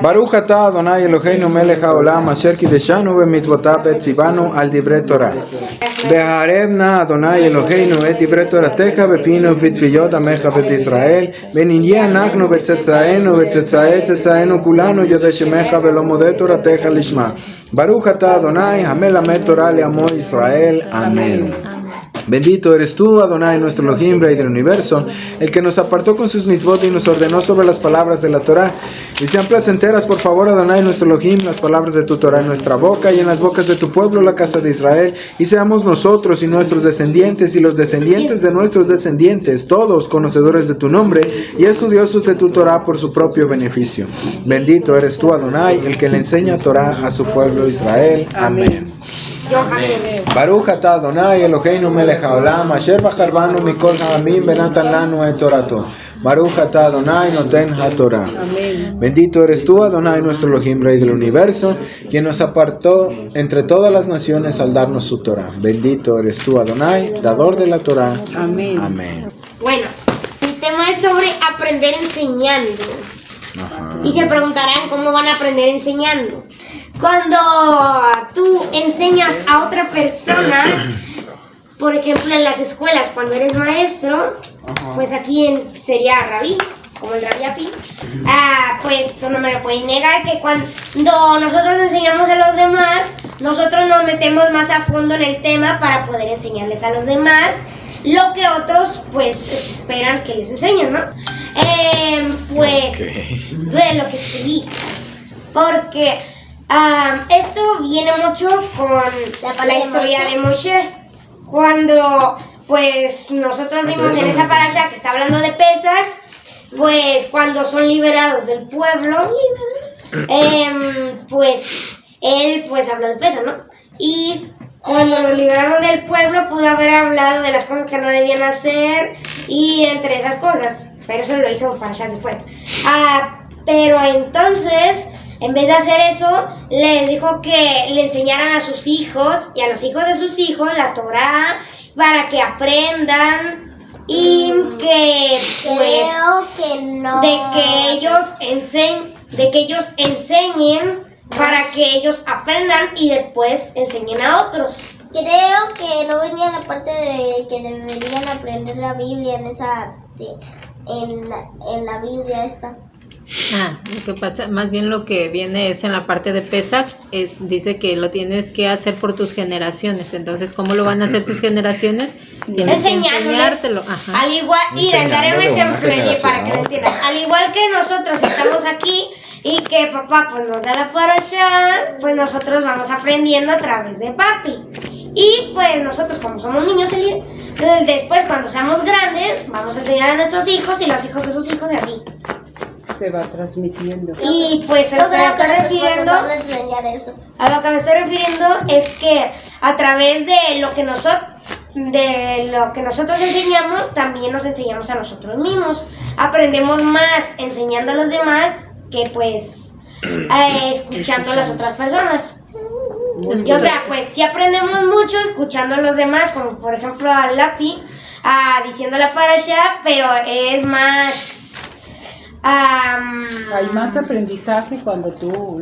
Baruch atah Adonai Eloheinu melech haolam asher kideshanu b'mitzvotav betzivanu al divrei Torah. Be'arev na Adonai Eloheinu et divrei Toratecha b'finu v'tviyot amecha bet Israel v'ninye anachnu b'tzetzaenu v'tzetzae tzetzaenu kulanu yodei shemecha v'lo modeh Toratecha lishma. Baruch atah Adonai hamelamed Torah le'amo Israel. Amén. Bendito eres tú, Adonai, nuestro Elohim, Rey del universo, el que nos apartó con sus mitzvot y nos ordenó sobre las palabras de la Torah. Y sean placenteras, por favor, Adonai, nuestro Elohim, las palabras de tu Torah en nuestra boca y en las bocas de tu pueblo, la casa de Israel. Y seamos nosotros y nuestros descendientes y los descendientes de nuestros descendientes, todos conocedores de tu nombre y estudiosos de tu Torah por su propio beneficio. Bendito eres tú, Adonai, el que le enseña Torah a su pueblo Israel. Amén. Baruch atah Adonai Eloheinu melech haolam asher bachar banu mikol ha'amim venatan lanu et torato. Baruch atah Adonai noten haTorah. Bendito eres tú, Adonai, nuestro Elohim, Rey del universo, quien nos apartó entre todas las naciones al darnos su Torah. Bendito eres tú, Adonai, dador de la Torah. Amén. Amén. Bueno, el tema es sobre aprender enseñando. Ajá. Y se preguntarán cómo van a aprender enseñando. Cuando tú enseñas a otra persona, por ejemplo en las escuelas, cuando eres maestro, pues aquí sería rabí, como el rabí Api, pues tú no me lo puedes negar que cuando nosotros enseñamos a los demás, nosotros nos metemos más a fondo en el tema para poder enseñarles a los demás lo que otros pues esperan que les enseñen, ¿no? De lo que escribí, porque esto viene mucho con la historia de Moshe, cuando pues nosotros vimos en esa parasha que está hablando de Pesach, pues cuando son liberados del pueblo, pues él pues habla de Pesach, ¿no? Y cuando lo liberaron del pueblo pudo haber hablado de las cosas que no debían hacer y entre esas cosas, pero eso lo hizo parasha después. Pero entonces, en vez de hacer eso, les dijo que le enseñaran a sus hijos y a los hijos de sus hijos la Torah para que aprendan y que pues de que ellos enseñen para que ellos aprendan y después enseñen a otros. Creo que no venía la parte de que deberían aprender la Biblia en la Biblia esta. Lo que pasa, más bien lo que viene es en la parte de Pesach, dice que lo tienes que hacer por tus generaciones. Entonces, ¿cómo lo van a hacer sus generaciones? Tienes que enseñártelo. Al igual, daré un ejemplo para que lo entiendan. Al igual que nosotros estamos aquí y que papá pues nos da la parasha, pues nosotros vamos aprendiendo a través de papi. Y pues nosotros como somos niños, después cuando seamos grandes, vamos a enseñar a nuestros hijos y los hijos de sus hijos y así. Se va transmitiendo. Y pues a lo que me estoy refiriendo es que a través de lo que nosotros enseñamos, también nos enseñamos a nosotros mismos. Aprendemos más enseñando a los demás que pues escuchando a las otras personas. O sea, pues sí aprendemos mucho escuchando a los demás, como por ejemplo a Lapi diciendo la parasha, pero es más... hay más aprendizaje cuando tú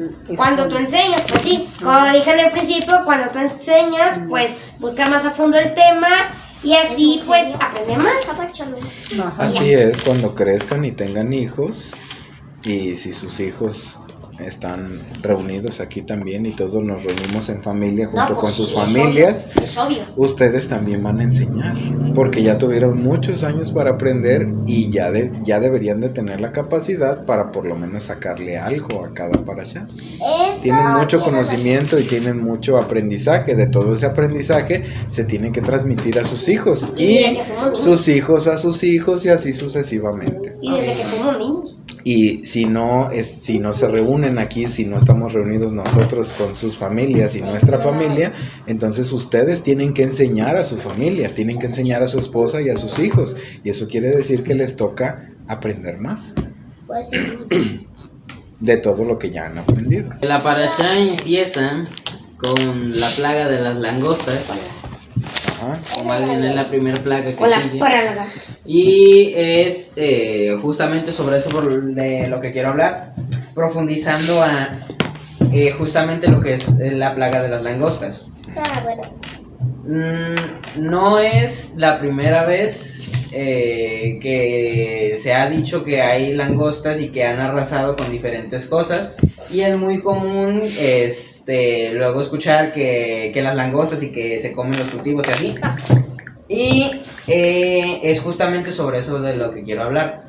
enseñas, pues sí, como dije en el principio, cuando tú enseñas, pues busca más a fondo el tema y así pues aprende más. Así es, cuando crezcan y tengan hijos, y si sus hijos están reunidos aquí también y todos nos reunimos en familia junto con sus familias, es obvio. Ustedes también van a enseñar, porque ya tuvieron muchos años para aprender y ya deberían de tener la capacidad para por lo menos sacarle algo a cada parasha. Tienen mucho conocimiento y tienen mucho aprendizaje. De todo ese aprendizaje se tiene que transmitir a sus hijos y sus hijos a sus hijos y así sucesivamente. Y desde que fuimos niños. Y si no se reúnen aquí, si no estamos reunidos nosotros con sus familias y nuestra familia, entonces ustedes tienen que enseñar a su familia, tienen que enseñar a su esposa y a sus hijos. Y eso quiere decir que les toca aprender más de todo lo que ya han aprendido. La parashá empieza con la plaga de las langostas. O más bien es la primera plaga que sigue. Y es justamente sobre eso de lo que quiero hablar. profundizando a justamente lo que es la plaga de las langostas. Bueno. No es la primera vez que se ha dicho que hay langostas y que han arrasado con diferentes cosas, y es muy común luego escuchar que las langostas y que se comen los cultivos y así, y es justamente sobre eso de lo que quiero hablar.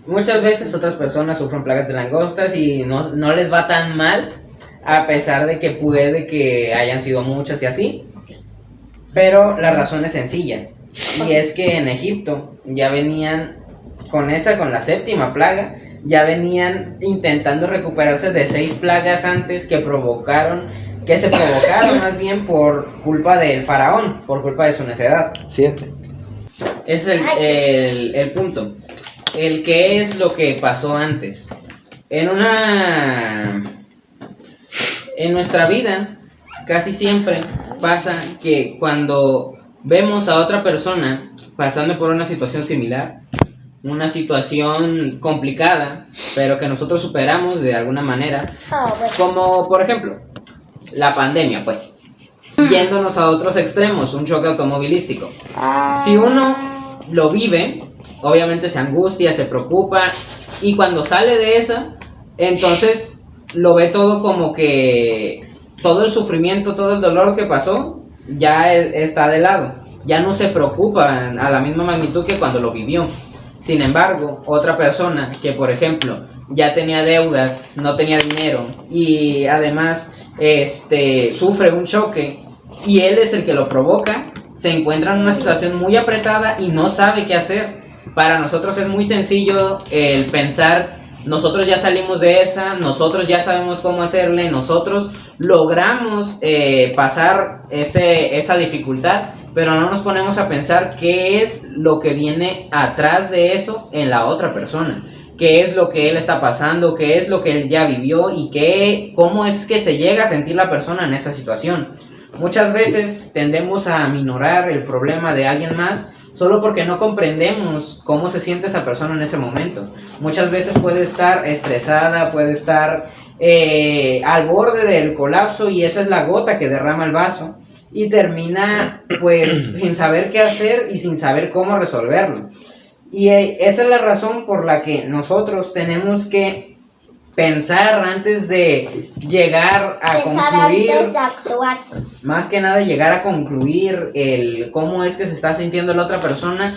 Muchas veces otras personas sufren plagas de langostas y no les va tan mal, a pesar de que puede que hayan sido muchas y así, pero la razón es sencilla, y es que en Egipto ya venían con la séptima plaga, ya venían intentando recuperarse de 6 plagas antes que se provocaron más bien por culpa del faraón, por culpa de su necedad. 7. Ese es el punto. El qué es lo que pasó antes. En nuestra vida casi siempre pasa que cuando vemos a otra persona pasando por una situación similar, una situación complicada, pero que nosotros superamos de alguna manera, como por ejemplo la pandemia, pues, yéndonos a otros extremos, un choque automovilístico. Si uno lo vive, obviamente se angustia, se preocupa, y cuando sale de esa, entonces lo ve todo como que todo el sufrimiento, todo el dolor que pasó ya está de lado, ya no se preocupa a la misma magnitud que cuando lo vivió. Sin embargo, otra persona que, por ejemplo, ya tenía deudas, no tenía dinero y además sufre un choque y él es el que lo provoca, se encuentra en una situación muy apretada y no sabe qué hacer. Para nosotros es muy sencillo el pensar: nosotros ya salimos de esa, nosotros ya sabemos cómo hacerle, nosotros logramos pasar esa dificultad, pero no nos ponemos a pensar qué es lo que viene atrás de eso en la otra persona, qué es lo que él está pasando, qué es lo que él ya vivió y cómo es que se llega a sentir la persona en esa situación. Muchas veces tendemos a aminorar el problema de alguien más solo porque no comprendemos cómo se siente esa persona en ese momento. Muchas veces puede estar estresada, puede estar al borde del colapso, y esa es la gota que derrama el vaso y termina pues sin saber qué hacer y sin saber cómo resolverlo. Y esa es la razón por la que nosotros tenemos que pensar antes de llegar a concluir, antes de actuar. Más que nada llegar a concluir el cómo es que se está sintiendo la otra persona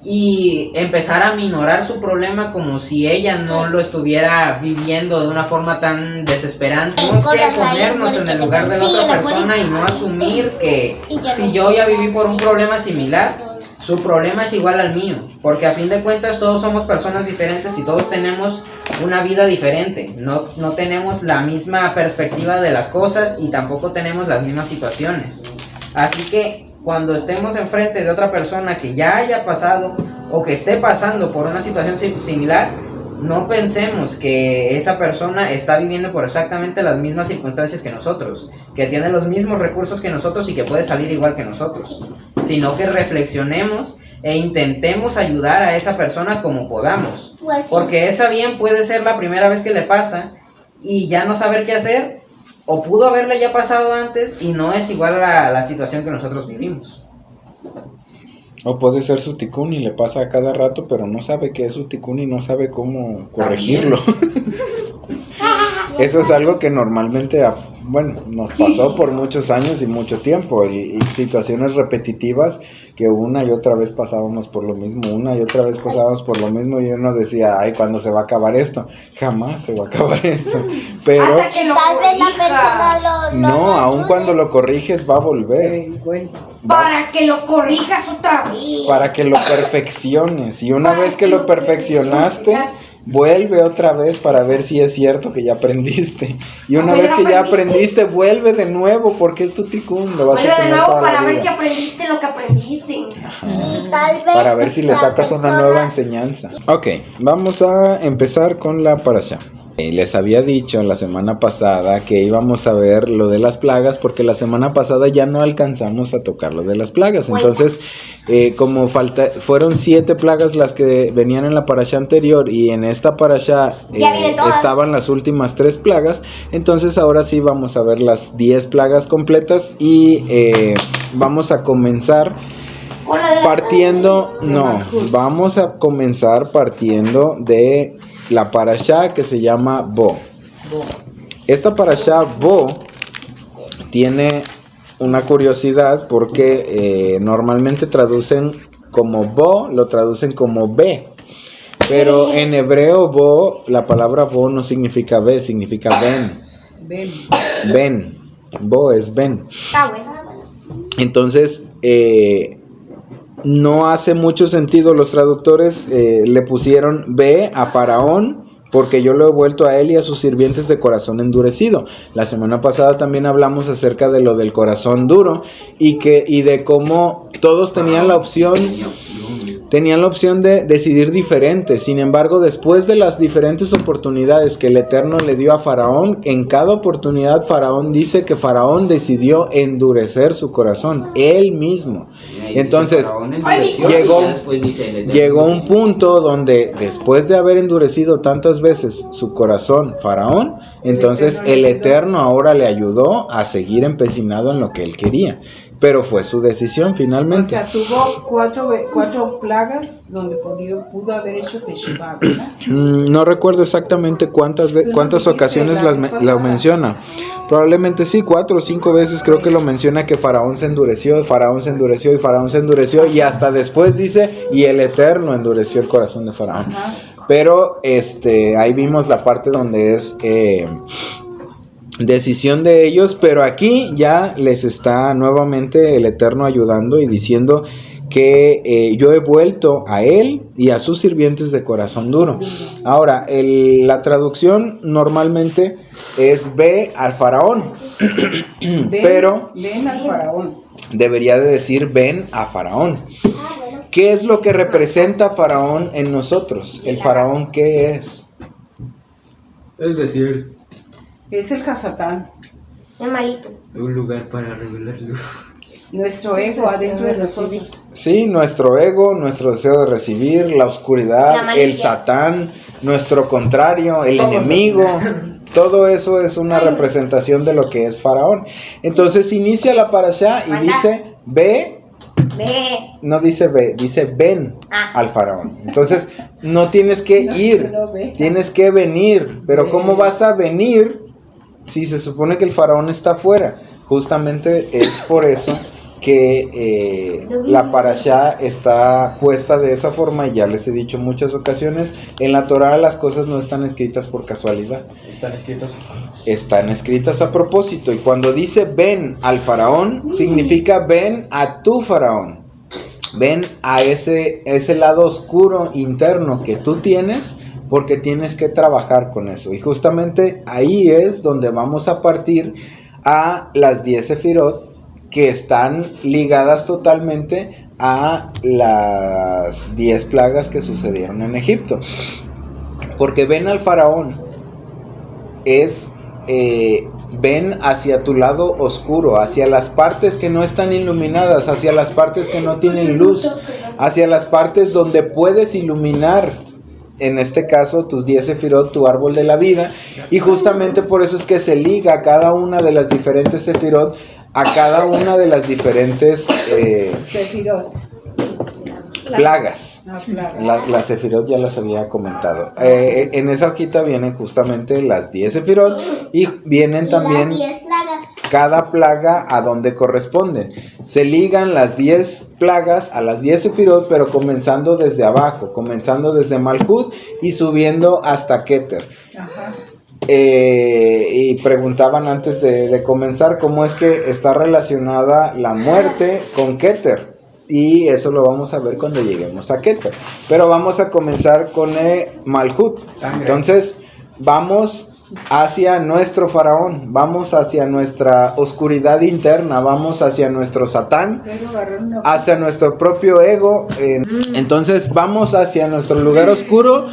y empezar a minorar su problema como si ella no lo estuviera viviendo de una forma tan desesperante. Tenemos que ponernos en el lugar de la otra persona y no asumir que si yo ya viví por un problema similar, su problema es igual al mío, porque a fin de cuentas todos somos personas diferentes y todos tenemos una vida diferente, no tenemos la misma perspectiva de las cosas y tampoco tenemos las mismas situaciones. Así que cuando estemos enfrente de otra persona que ya haya pasado o que esté pasando por una situación similar, no pensemos que esa persona está viviendo por exactamente las mismas circunstancias que nosotros, que tiene los mismos recursos que nosotros y que puede salir igual que nosotros, sino que reflexionemos e intentemos ayudar a esa persona como podamos, porque esa bien puede ser la primera vez que le pasa y ya no saber qué hacer, o pudo haberle ya pasado antes y no es igual a la situación que nosotros vivimos. O puede ser su ticún y le pasa a cada rato, pero no sabe qué es su ticún y no sabe cómo corregirlo. Eso es algo que normalmente, nos pasó por muchos años y mucho tiempo, y situaciones repetitivas que una y otra vez pasábamos por lo mismo, y uno decía: ay, ¿cuándo se va a acabar esto? Jamás se va a acabar eso. Pero tal vez la persona no, aun cuando lo corriges va a volver. Para que lo corrijas otra vez. Para que lo perfecciones, y una vez que lo perfeccionaste, vuelve otra vez para ver si es cierto que ya aprendiste. Y una vez que ya aprendiste, vuelve de nuevo, porque es tu ticún, lo vas a tener nuevo toda la para ver vida. si aprendiste lo que aprendiste. Y tal vez Para ver si le la sacas una persona- nueva enseñanza. Ok, vamos a empezar con la parashá. Les había dicho la semana pasada que íbamos a ver lo de las plagas, porque la semana pasada ya no alcanzamos a tocar lo de las plagas. Entonces, como fueron 7 plagas las que venían en la parashá anterior, y en esta parashá estaban las últimas 3 plagas. Entonces ahora sí vamos a ver las 10 plagas completas, y vamos a comenzar vamos a comenzar partiendo de la parashá que se llama Bo. Esta parashá Bo tiene una curiosidad, porque normalmente traducen como Bo, lo traducen como B, pero en hebreo Bo, la palabra Bo no significa B, significa Ben. Bo es Ben. Entonces no hace mucho sentido. Los traductores le pusieron ve a Faraón, porque yo lo he vuelto a él y a sus sirvientes de corazón endurecido. La semana pasada también hablamos acerca de lo del corazón duro, y de cómo todos tenían la opción de decidir diferente. Sin embargo, después de las diferentes oportunidades que el Eterno le dio a Faraón, en cada oportunidad Faraón dice que Faraón decidió endurecer su corazón, él mismo. Entonces llegó un punto donde, después de haber endurecido tantas veces su corazón Faraón, entonces el Eterno ahora le ayudó a seguir empecinado en lo que él quería. Pero fue su decisión finalmente. O sea, tuvo cuatro plagas donde pudo haber hecho Teshuvah, ¿verdad? No recuerdo exactamente cuántas ocasiones la menciona. Probablemente sí, 4 o 5 veces creo que lo menciona, que Faraón se endureció, y hasta después dice, y el Eterno endureció el corazón de Faraón. Ajá. Pero ahí vimos la parte donde es decisión de ellos, pero aquí ya les está nuevamente el Eterno ayudando y diciendo que yo he vuelto a él y a sus sirvientes de corazón duro. Ahora, la traducción normalmente es ve al Faraón, pero ven al Faraón. Debería de decir ven a Faraón. ¿Qué es lo que representa Faraón en nosotros? ¿El Faraón qué es? Es decir, es el Hasatán. El malito. Un lugar para revelar luz. Nuestro ego adentro de nosotros. Sí, nuestro ego, nuestro deseo de recibir, la oscuridad, el Satán, nuestro contrario, el enemigo. Todo eso es una representación de lo que es Faraón. Entonces inicia la parashá y dice ve. No dice ve, dice ven al Faraón. Entonces no tienes que ir, tienes que venir. Pero ¿cómo vas a venir si se supone que el Faraón está afuera? Justamente es por eso que la parashá está puesta de esa forma, y ya les he dicho en muchas ocasiones, en la Torá las cosas no están escritas por casualidad. Están escritas a propósito, y cuando dice ven al Faraón, significa ven a tu Faraón. Ven a ese lado oscuro interno que tú tienes, porque tienes que trabajar con eso. Y justamente ahí es donde vamos a partir a las 10 sefirot, que están ligadas totalmente a las 10 plagas que sucedieron en Egipto. Porque ven al Faraón es ven hacia tu lado oscuro, hacia las partes que no están iluminadas, hacia las partes que no tienen luz, hacia las partes donde puedes iluminar, en este caso tus 10 sefirot, tu árbol de la vida. Y justamente por eso es que se liga a cada una de las diferentes sefirot, a cada una de las diferentes plagas. Las sefirot ya las había comentado. En esa hojita vienen justamente las 10 sefirot, y vienen también las 10 plagas. Cada plaga a donde corresponden. Se ligan las 10 plagas a las 10 sefirot, pero comenzando desde abajo, comenzando desde Malhut y subiendo hasta Keter. Ajá. Y preguntaban antes de comenzar cómo es que está relacionada la muerte con Keter, y eso lo vamos a ver cuando lleguemos a Keter, pero vamos a comenzar con Malhut. Entonces vamos hacia nuestro Faraón, vamos hacia nuestra oscuridad interna, vamos hacia nuestro Satán, hacia nuestro propio ego. Entonces vamos hacia nuestro lugar oscuro,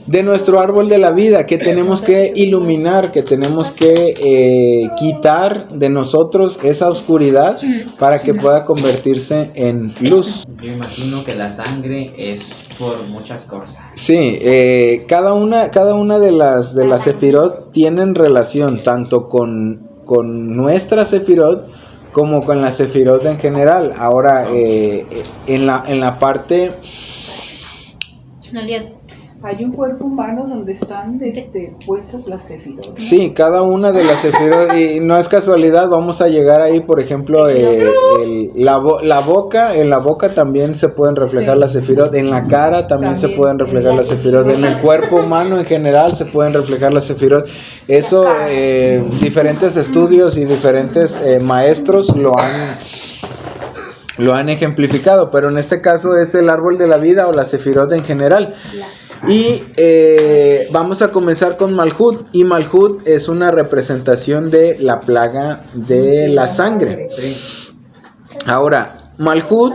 de nuestro árbol de la vida, que tenemos que iluminar, que tenemos que quitar de nosotros esa oscuridad para que pueda convertirse en luz. Yo imagino que la sangre es por muchas cosas. Sí, cada una de las sefirot tienen relación tanto con nuestra sefirot como con la sefirot en general. Ahora, en la parte... Hay un cuerpo humano donde están puestas las sefirot, ¿no? Sí, cada una de las sefirot, y no es casualidad, vamos a llegar ahí, por ejemplo, la boca, en la boca también se pueden reflejar las sefirot, en la cara también se pueden reflejar las sefirot, en el cuerpo humano en general se pueden reflejar las sefirot. Eso, diferentes estudios y diferentes maestros lo han ejemplificado, pero en este caso es el árbol de la vida o la sefirot en general. Y vamos a comenzar con Malhut, y Malhut es una representación de la plaga de la sangre. Ahora, Malhut,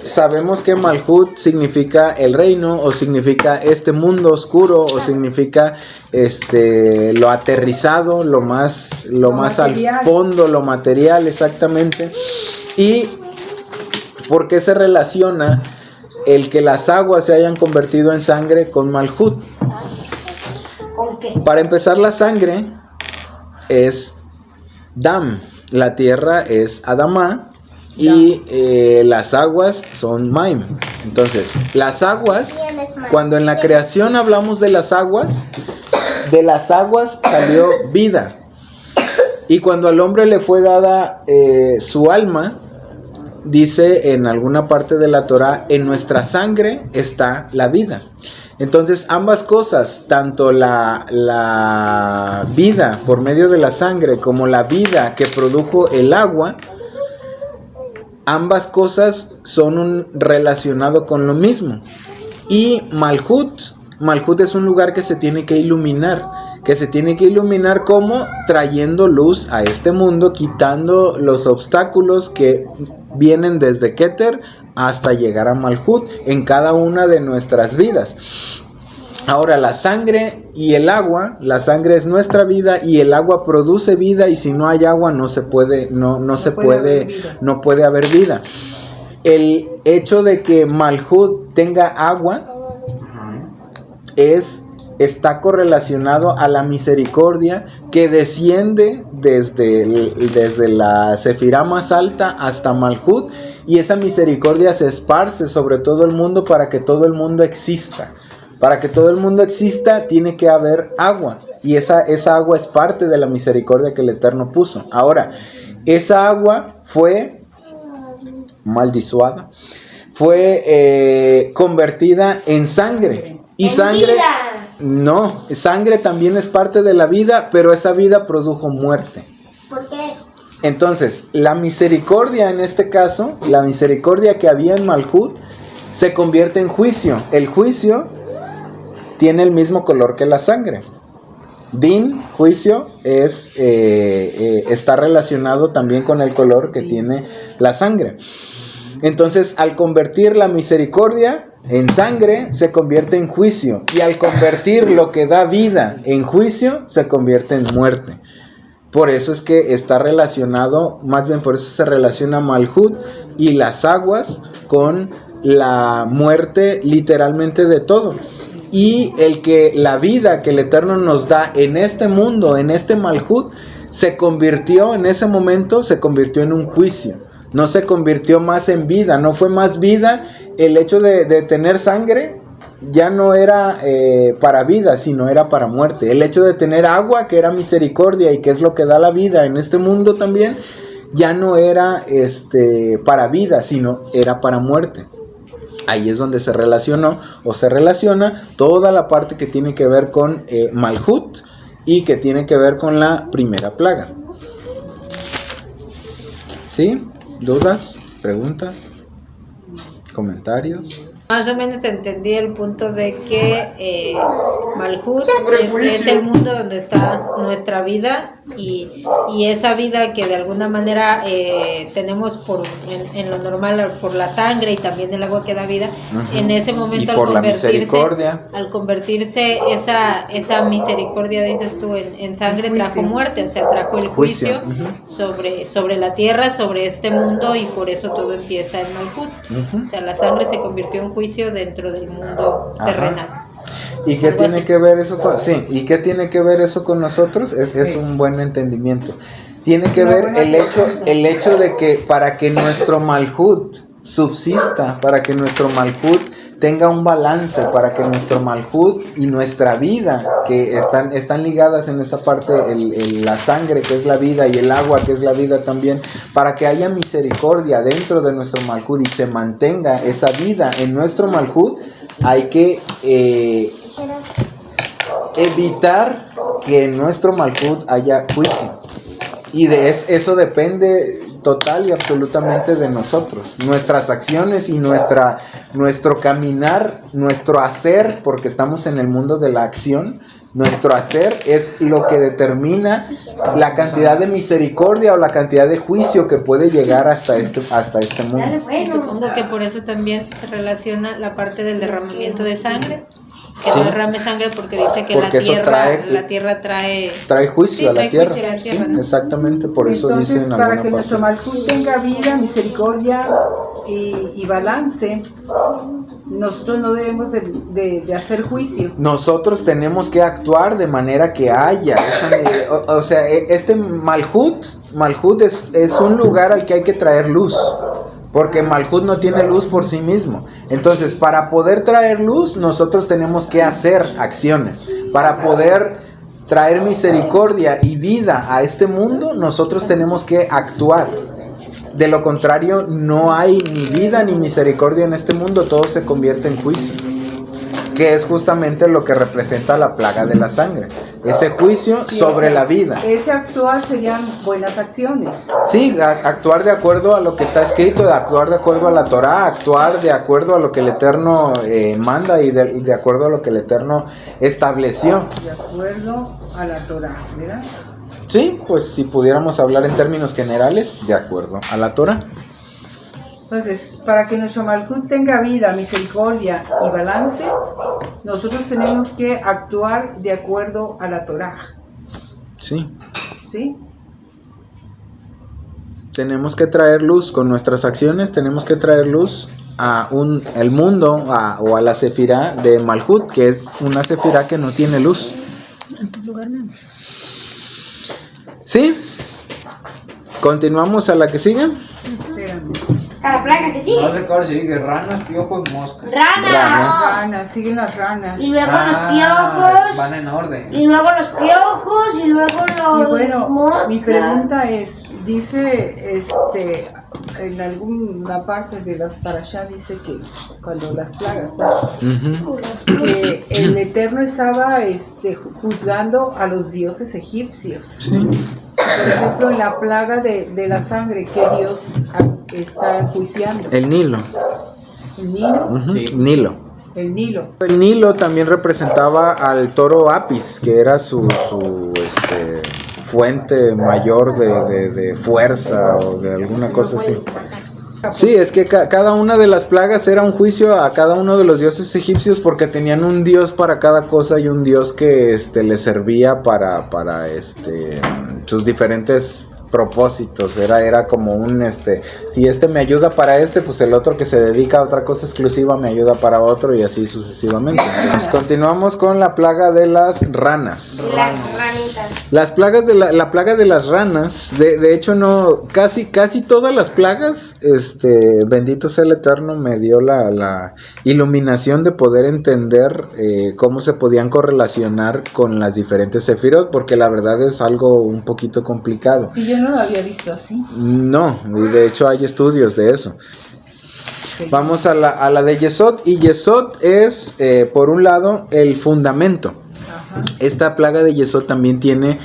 sabemos que Malhut significa el reino, o significa este mundo oscuro, o significa lo aterrizado, lo más al fondo, lo material, exactamente. Y ¿por qué se relaciona el que las aguas se hayan convertido en sangre con Malhut? ¿Con qué? Para empezar, la sangre es Dam, la tierra es Adamá, y las aguas son Maim. Entonces, las aguas, cuando en la creación hablamos de las aguas salió vida. Y cuando al hombre le fue dada su alma, dice en alguna parte de la Torá, en nuestra sangre está la vida. Entonces, ambas cosas, tanto la vida por medio de la sangre como la vida que produjo el agua, ambas cosas son relacionado con lo mismo. Y Malhut es un lugar que se tiene que iluminar. Como trayendo luz a este mundo, quitando los obstáculos que vienen desde Keter hasta llegar a Malhut en cada una de nuestras vidas. Ahora, la sangre y el agua, la sangre es nuestra vida y el agua produce vida, y si no hay agua no puede haber vida. El hecho de que Malhut tenga agua está correlacionado a la misericordia que desciende desde la sefirá más alta hasta Malhut, y esa misericordia se esparce sobre todo el mundo para que todo el mundo exista. Para que todo el mundo exista tiene que haber agua, y esa agua es parte de la misericordia que el Eterno puso. Ahora, esa agua fue maldisuada, fue convertida en sangre. Y sangre... No, sangre también es parte de la vida, pero esa vida produjo muerte. ¿Por qué? Entonces, la misericordia en este caso, la misericordia que había en Malhut, se convierte en juicio. El juicio tiene el mismo color que la sangre. Din, juicio, está relacionado también con el color que tiene la sangre. Entonces, al convertir la misericordia en sangre, se convierte en juicio. Y al convertir lo que da vida en juicio, se convierte en muerte. Por eso es que está relacionado, más bien por eso se relaciona Malhut y las aguas con la muerte literalmente de todo. Y la vida que el Eterno nos da en este mundo, en este Malhut, se convirtió en ese momento, se convirtió en un juicio. No se convirtió más en vida, no fue más vida. El hecho de tener sangre ya no era para vida, sino era para muerte. El hecho de tener agua, que era misericordia y que es lo que da la vida en este mundo también, ya no era para vida, sino era para muerte. Ahí es donde se relacionó o se relaciona toda la parte que tiene que ver con Malhut y que tiene que ver con la primera plaga. ¿Sí? ¿Dudas? ¿Preguntas? ¿Comentarios? Más o menos entendí el punto de que Malhut es el mundo donde está nuestra vida y esa vida que de alguna manera tenemos en lo normal por la sangre y también el agua que da vida. En ese momento Y por la misericordia. al convertirse esa misericordia, dices tú, en sangre, trajo muerte, o sea, trajo el juicio sobre la tierra, sobre este mundo, y por eso todo empieza en Malhut. O sea, la sangre se convirtió en juicio dentro del mundo terrenal. ¿Y qué tiene que ver eso con ¿y qué tiene que ver eso con nosotros? Es un buen entendimiento. Tiene que ver el hecho de que para que nuestro Malhut subsista, para que nuestro Malhut tenga un balance, para que nuestro Malhut y nuestra vida, que están ligadas en esa parte, la sangre que es la vida y el agua que es la vida también, para que haya misericordia dentro de nuestro Malhut y se mantenga esa vida en nuestro Malhut, hay que evitar que en nuestro Malhut haya juicio. Y eso depende total y absolutamente de nosotros, nuestras acciones y nuestro caminar, nuestro hacer, porque estamos en el mundo de la acción. Nuestro hacer es lo que determina la cantidad de misericordia o la cantidad de juicio que puede llegar hasta este mundo. Y supongo que por eso también se relaciona la parte del derramamiento de sangre, que no derrame sangre, porque dice que la tierra trae juicio a la tierra. Sí, ¿no? Exactamente, por eso entonces, dicen para que nuestro Malhut tenga vida, misericordia y balance, nosotros no debemos de hacer juicio. Nosotros tenemos que actuar de manera que haya o sea, este Malhut es un lugar al que hay que traer luz, porque Malhut no tiene luz por sí mismo. Entonces, para poder traer luz, nosotros tenemos que hacer acciones. Para poder traer misericordia y vida a este mundo, nosotros tenemos que actuar. De lo contrario, no hay ni vida ni misericordia en este mundo, todo se convierte en juicio, que es justamente lo que representa la plaga de la sangre, ese juicio sobre la vida. Ese actuar serían buenas acciones. Sí, actuar de acuerdo a lo que está escrito, actuar de acuerdo a la Torá, actuar de acuerdo a lo que el Eterno manda y de acuerdo a lo que el Eterno estableció. De acuerdo a la Torá, ¿verdad? Sí, pues si pudiéramos hablar en términos generales, de acuerdo a la Torá. Entonces, para que nuestro Malhut tenga vida, misericordia y balance, nosotros tenemos que actuar de acuerdo a la Torá. Sí. ¿Sí? Tenemos que traer luz con nuestras acciones, tenemos que traer luz a el mundo o a la sefirá de Malhut, que es una sefirá que no tiene luz. En tu lugar menos. ¿Sí? ¿Continuamos a la que sigue? Espérame. A la plaga que sigue. No recuerdo si dije ranas, piojos, moscas. Ranas, siguen las ranas. Y luego los piojos. Van en orden. Y luego los piojos. Y luego los Y bueno, moscas. mi pregunta es, dice en alguna parte de las parashá dice que cuando las plagas, que el Eterno estaba juzgando a los dioses egipcios. Sí. Por ejemplo, en la plaga de la sangre, que Dios está enjuiciando. El Nilo. ¿El Nilo? Sí. Nilo. El Nilo. El Nilo también representaba al toro Apis, que era su fuente mayor de fuerza o de alguna cosa así. Sí, es que cada una de las plagas era un juicio a cada uno de los dioses egipcios, porque tenían un dios para cada cosa y un dios que les servía para sus diferentes propósitos. Era como si me ayuda para pues el otro que se dedica a otra cosa exclusiva me ayuda para otro, y así sucesivamente. Pues continuamos con la plaga de las ranas. Las ranitas. Las plagas de la plaga de las ranas, de hecho no, casi todas las plagas, bendito sea el Eterno, me dio la iluminación de poder entender cómo se podían correlacionar con las diferentes sefirot, porque la verdad es algo un poquito complicado. Sí, yo no lo había visto así. No, y de hecho hay estudios de eso. Vamos a la de Yesod, y Yesod es, por un lado, el fundamento. Ajá. Esta plaga de Yesod también tiene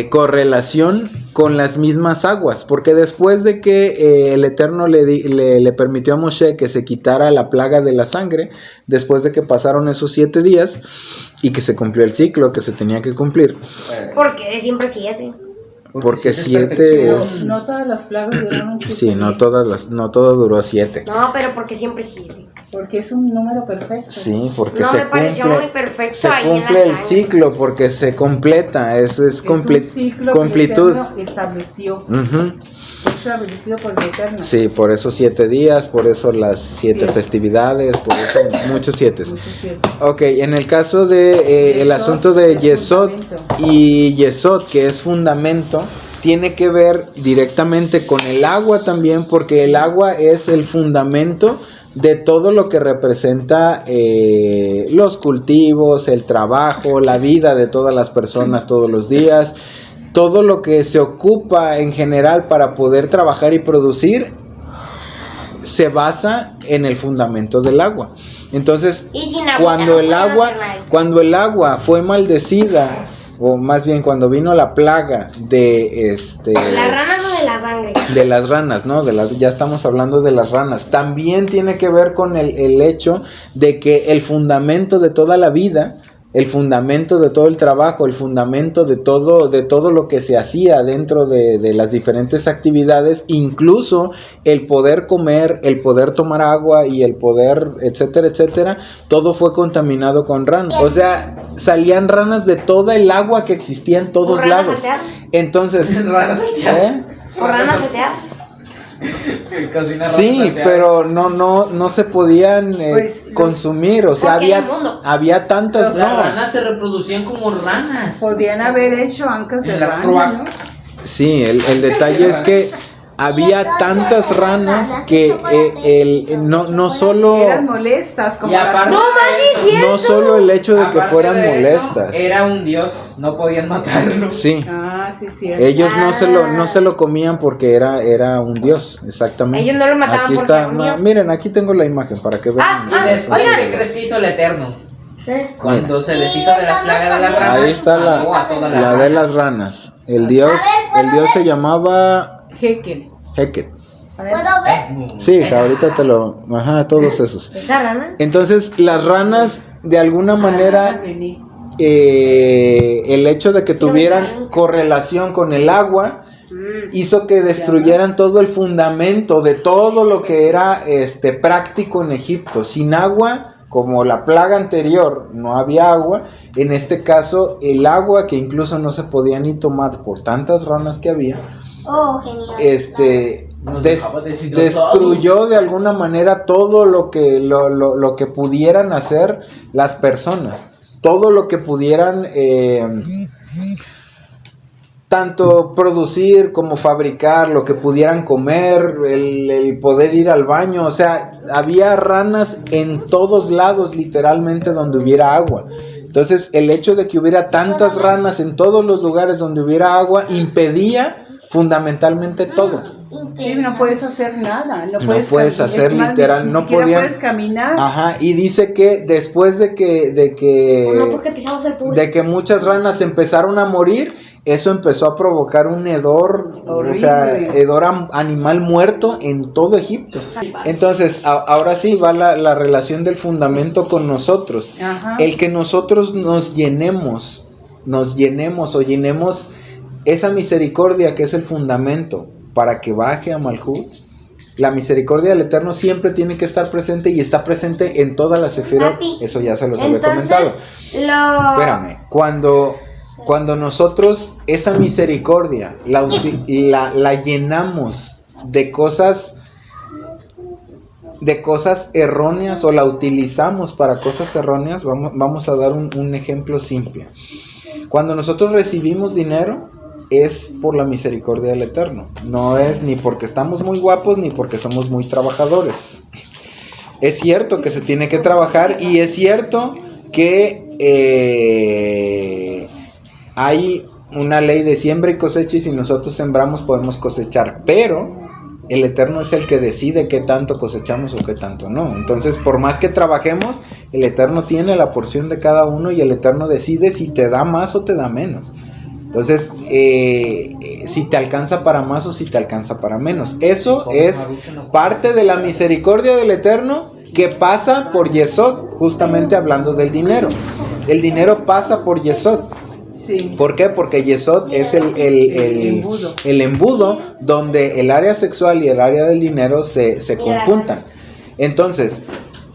correlación con las mismas aguas, porque después de que el Eterno le permitió a Moshe que se quitara la plaga de la sangre, después de que pasaron esos 7 días y que se cumplió el ciclo que se tenía que cumplir, Porque siempre 7. porque si 7 perfección. es... No todas las plagas duraron 7 Sí, no días, todo duró 7. No, pero porque siempre 7. porque es un número perfecto. Sí, porque No, se me pareció muy cumple, perfecto se ahí en la cumple el sangre. ciclo, porque se completa, eso es un ciclo completud. que el Eterno estableció, Ujú. establecido por el Eterno. Sí, por eso 7 días, por eso las 7 Siete. festividades, por eso muchos 7. Mucho cierto. Ok, en el caso de el Yesod asunto de es Yesod fundamento. y Yesod, que es fundamento, tiene que ver directamente con el agua también, porque el agua es el fundamento de todo lo que representa los cultivos, el trabajo, la vida de todas las personas todos los días, todo lo que se ocupa en general para poder trabajar y producir se basa en el fundamento del agua. Entonces, Y sin agua cuando no el puede agua, hacer nada. cuando el agua fue maldecida, o más bien cuando vino la plaga de ¿Las ranas o de la sangre? de las ranas, ¿no? Ya estamos hablando de las ranas. También tiene que ver con el hecho de que el fundamento de toda la vida, el fundamento de todo el trabajo, el fundamento de todo lo que se hacía dentro de las diferentes actividades, incluso el poder comer, el poder tomar agua y el poder, etcétera, etcétera, todo fue contaminado con ranas. O sea, salían ranas de toda el agua que existía en todos ¿O ranas lados. salteadas? Entonces, Ranas salteadas. ¿eh? ¿O ranas seteadas? Cocina Sí, ranas salteadas. pero no se podían Pues, consumir, o sea, Porque es inmundo. había tantas, Las no, ranas se reproducían como ranas. Podían haber hecho ancas de En las rana, croac. ¿no? sí, el detalle es que había tantas ranas que no solo Eran molestas, como Y aparte, no solo el hecho de que aparte fueran de eso, molestas, era un dios, no podían matarlo. sí, Ah, sí, sí. ellos no se lo comían porque era un dios, exactamente. Ellos no lo mataban Aquí porque está, era un dios. miren, aquí tengo la imagen para que vean. Y después, ¿qué crees que hizo el Eterno? Cuando se les hizo de la plaga de las ranas, Ahí está mató a todas las la de ranas. las ranas. El dios se llamaba Jekyll. Heket. A ver. ¿Puedo ver? Sí, hija, ahorita te lo... Ajá, todos esos. ¿Esa rana? Entonces, las ranas, de alguna manera, Vení. el hecho de que tuvieran correlación con el agua, hizo que destruyeran todo el fundamento de todo lo que era práctico en Egipto. Sin agua, como la plaga anterior, no había agua. En este caso, el agua, que incluso no se podía ni tomar por tantas ranas que había, Oh, genial. Nos dejaba deshidratados. destruyó de alguna manera todo lo que pudieran hacer las personas, todo lo que pudieran tanto producir como fabricar, lo que pudieran comer, el poder ir al baño. O sea, había ranas en todos lados, literalmente, donde hubiera agua. Entonces, el hecho de que hubiera tantas ranas en todos los lugares donde hubiera agua impedía fundamentalmente todo. Sí, no puedes hacer nada. No puedes hacer es más, literal, ni no siquiera podían- puedes caminar. Ajá, y dice que después de No, porque pisamos el puro. que muchas ranas empezaron a morir, eso empezó a provocar un hedor, o sea, Horrible. hedor animal muerto en todo Egipto. Entonces, ahora sí va la relación del fundamento con nosotros. Ajá. El que nosotros nos llenemos o llenemos esa misericordia que es el fundamento para que baje a Malhut. La misericordia del Eterno siempre tiene que estar presente y está presente en todas las sefirot. Papi, Eso ya se los había entonces, comentado. Lo... Espérame, cuando nosotros esa misericordia la llenamos de cosas erróneas o la utilizamos para cosas erróneas, vamos a dar un ejemplo simple. Cuando nosotros recibimos dinero, es por la misericordia del Eterno. No es ni porque estamos muy guapos ni porque somos muy trabajadores. Es cierto que se tiene que trabajar y es cierto que hay una ley de siembra y cosecha, y si nosotros sembramos podemos cosechar, pero el Eterno es el que decide qué tanto cosechamos o qué tanto no. Entonces, por más que trabajemos, el Eterno tiene la porción de cada uno y el Eterno decide si te da más o te da menos. Entonces, si te alcanza para más o si te alcanza para menos. Eso es parte de la misericordia del Eterno que pasa por Yesod, justamente hablando del dinero. El dinero pasa por Yesod. Sí. ¿Por qué? Porque Yesod es el embudo donde el área sexual y el área del dinero se conjuntan. Entonces,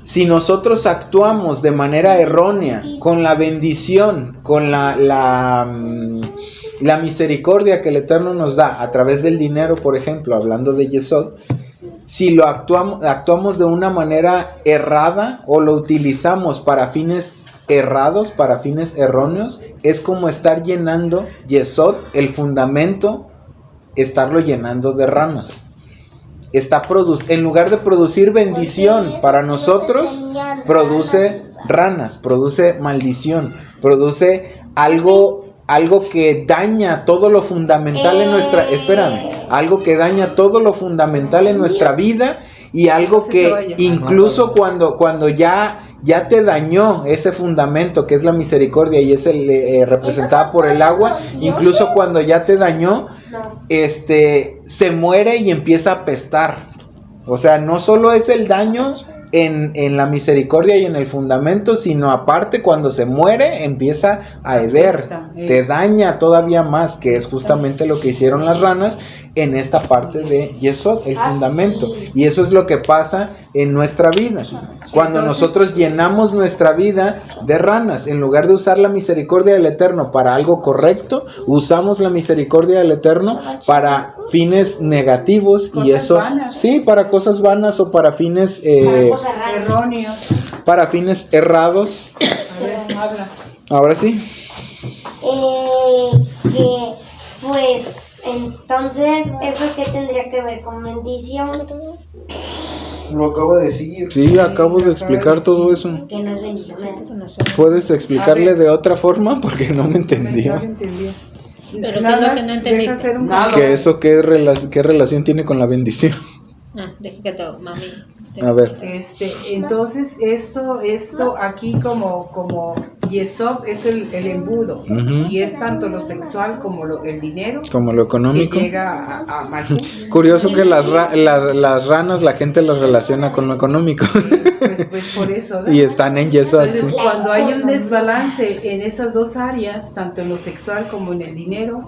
si nosotros actuamos de manera errónea con la bendición, con la misericordia que el Eterno nos da a través del dinero, por ejemplo, hablando de Yesod, si lo actuamos de una manera errada o lo utilizamos para fines errados, para fines erróneos, es como estar llenando Yesod, el fundamento, estarlo llenando de ramas. En lugar de producir bendición para nosotros, produce ranas, produce maldición, produce algo que daña todo lo fundamental en nuestra, algo que daña todo lo fundamental en nuestra vida, y algo que incluso cuando ya te dañó ese fundamento que es la misericordia y es representada por el agua, incluso cuando ya te dañó, se muere y empieza a apestar. O sea, no solo es el daño en la misericordia y en el fundamento, sino aparte cuando se muere empieza a heder, te daña todavía más, que es justamente lo que hicieron las ranas en esta parte de Yesod, el fundamento. Y eso es lo que pasa en nuestra vida. Cuando nosotros llenamos nuestra vida de ranas, en lugar de usar la misericordia del Eterno para algo correcto, usamos la misericordia del Eterno para fines negativos, y eso, vanas. Sí, para cosas vanas o para fines erróneos, para fines errados. A ver, habla. Ahora sí. Que pues entonces, ¿eso qué tendría que ver con bendición? Lo acabo de decir. Sí, acabo de explicar todo eso. Que no es bendición. ¿Puedes explicarle de otra forma? Porque no me entendió. Pero ¿qué es lo que no entendiste? ¿Que eso qué relación tiene con la bendición? Deja que te, mami. A ver. Entonces esto aquí como Yesod es el embudo, y es tanto lo sexual como el dinero, como lo económico, que llega a Malhut. Curioso que las ranas la gente las relaciona con lo económico. Pues por eso, ¿no? Y están en Yesod. Entonces, sí. Cuando hay un desbalance en esas dos áreas, tanto en lo sexual como en el dinero,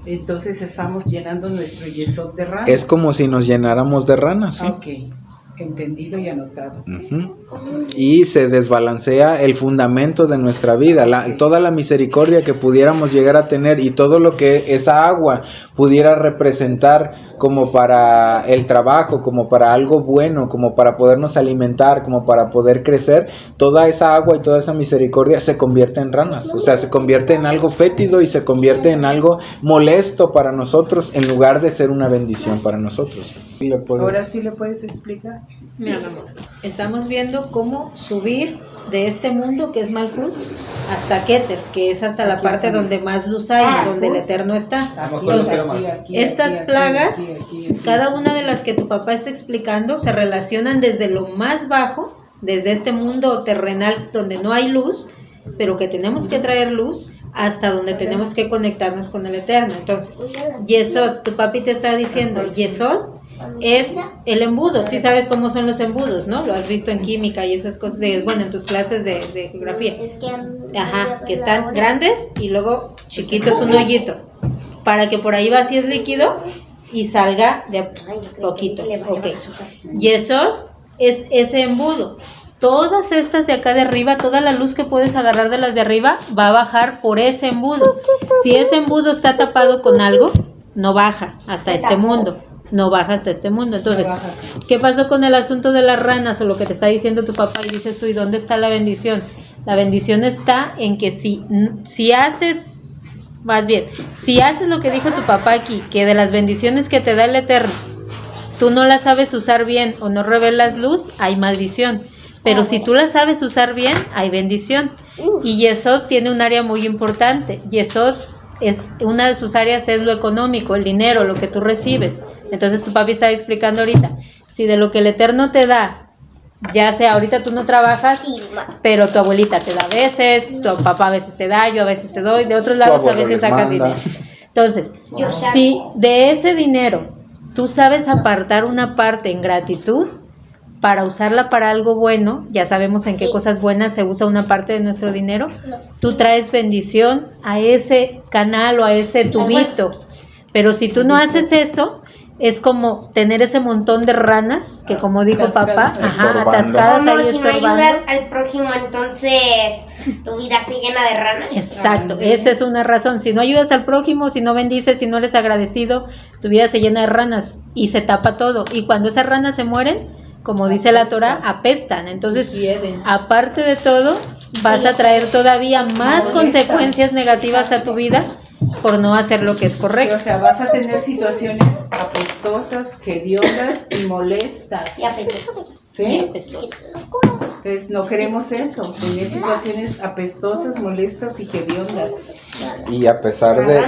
entonces estamos llenando nuestro Yesod de ranas. Es como si nos llenáramos de ranas, ¿sí? Ok, entendido y anotado. Y se desbalancea el fundamento de nuestra vida, toda la misericordia que pudiéramos llegar a tener y todo lo que esa agua pudiera representar como para el trabajo, como para algo bueno, como para podernos alimentar, como para poder crecer, toda esa agua y toda esa misericordia se convierte en ranas, o sea, se convierte en algo fétido y se convierte en algo molesto para nosotros en lugar de ser una bendición para nosotros. Ahora sí le puedes explicar. Mira, mi amor, estamos viendo cómo subir de este mundo que es Malhut hasta Keter, que es hasta la parte donde más luz hay, donde el Eterno está. Entonces, estas plagas, cada una de las que tu papá está explicando, se relacionan desde lo más bajo, desde este mundo terrenal donde no hay luz, pero que tenemos que traer luz, hasta donde tenemos que conectarnos con el Eterno. Entonces, Yesod, tu papi te está diciendo, Yesod es el embudo. Sí sabes cómo son los embudos, ¿no? Lo has visto en química y esas cosas, en tus clases de geografía. Ajá, que están grandes y luego chiquitos, un hoyito, para que por ahí vacíes líquido y salga de poquito. Ok. Yesod es ese embudo. Todas estas de acá de arriba, toda la luz que puedes agarrar de las de arriba va a bajar por ese embudo. Si ese embudo está tapado con algo, no baja hasta este mundo. No baja hasta este mundo. Entonces, ¿qué pasó con el asunto de las ranas o lo que te está diciendo tu papá? Y dices tú, ¿y dónde está la bendición? La bendición está en que si haces, más bien, si haces lo que dijo tu papá aquí, que de las bendiciones que te da el Eterno, tú no las sabes usar bien o no revelas luz, hay maldición. Pero si tú la sabes usar bien, hay bendición. Y Yesod tiene un área muy importante. Yesod es una de sus áreas es lo económico, el dinero, lo que tú recibes. Entonces tu papi estaba explicando ahorita, si de lo que el Eterno te da, Ya sea, ahorita tú no trabajas, pero tu abuelita te da a veces, tu papá a veces te da, yo a veces te doy, de otros lados a abuelo veces les sacas manda. dinero. Entonces, si de ese dinero tú sabes apartar una parte en gratitud para usarla para algo bueno, ya sabemos en qué cosas buenas se usa una parte de nuestro dinero, tú traes bendición a ese canal o a ese tubito. Pero si tú no haces eso, es como tener ese montón de ranas que, como dijo papá, Estorbando. atascadas Como ahí si no estorbando. ayudas al prójimo, entonces tu vida se llena de ranas. Exacto, esa es una razón. Si no ayudas al prójimo, si no bendices, si no eres agradecido, tu vida se llena de ranas y se tapa todo. Y cuando esas ranas se mueren, como dice la Torah, apestan. Entonces, aparte de todo, vas a traer todavía más consecuencias negativas a tu vida por no hacer lo que es Sí, correcto. o sea, vas a tener situaciones apestosas, hediondas y molestas. Y apetitoso. ¿Sí? Apestoso. Entonces no queremos eso, tener situaciones apestosas, molestas y hediondas. Y a pesar de...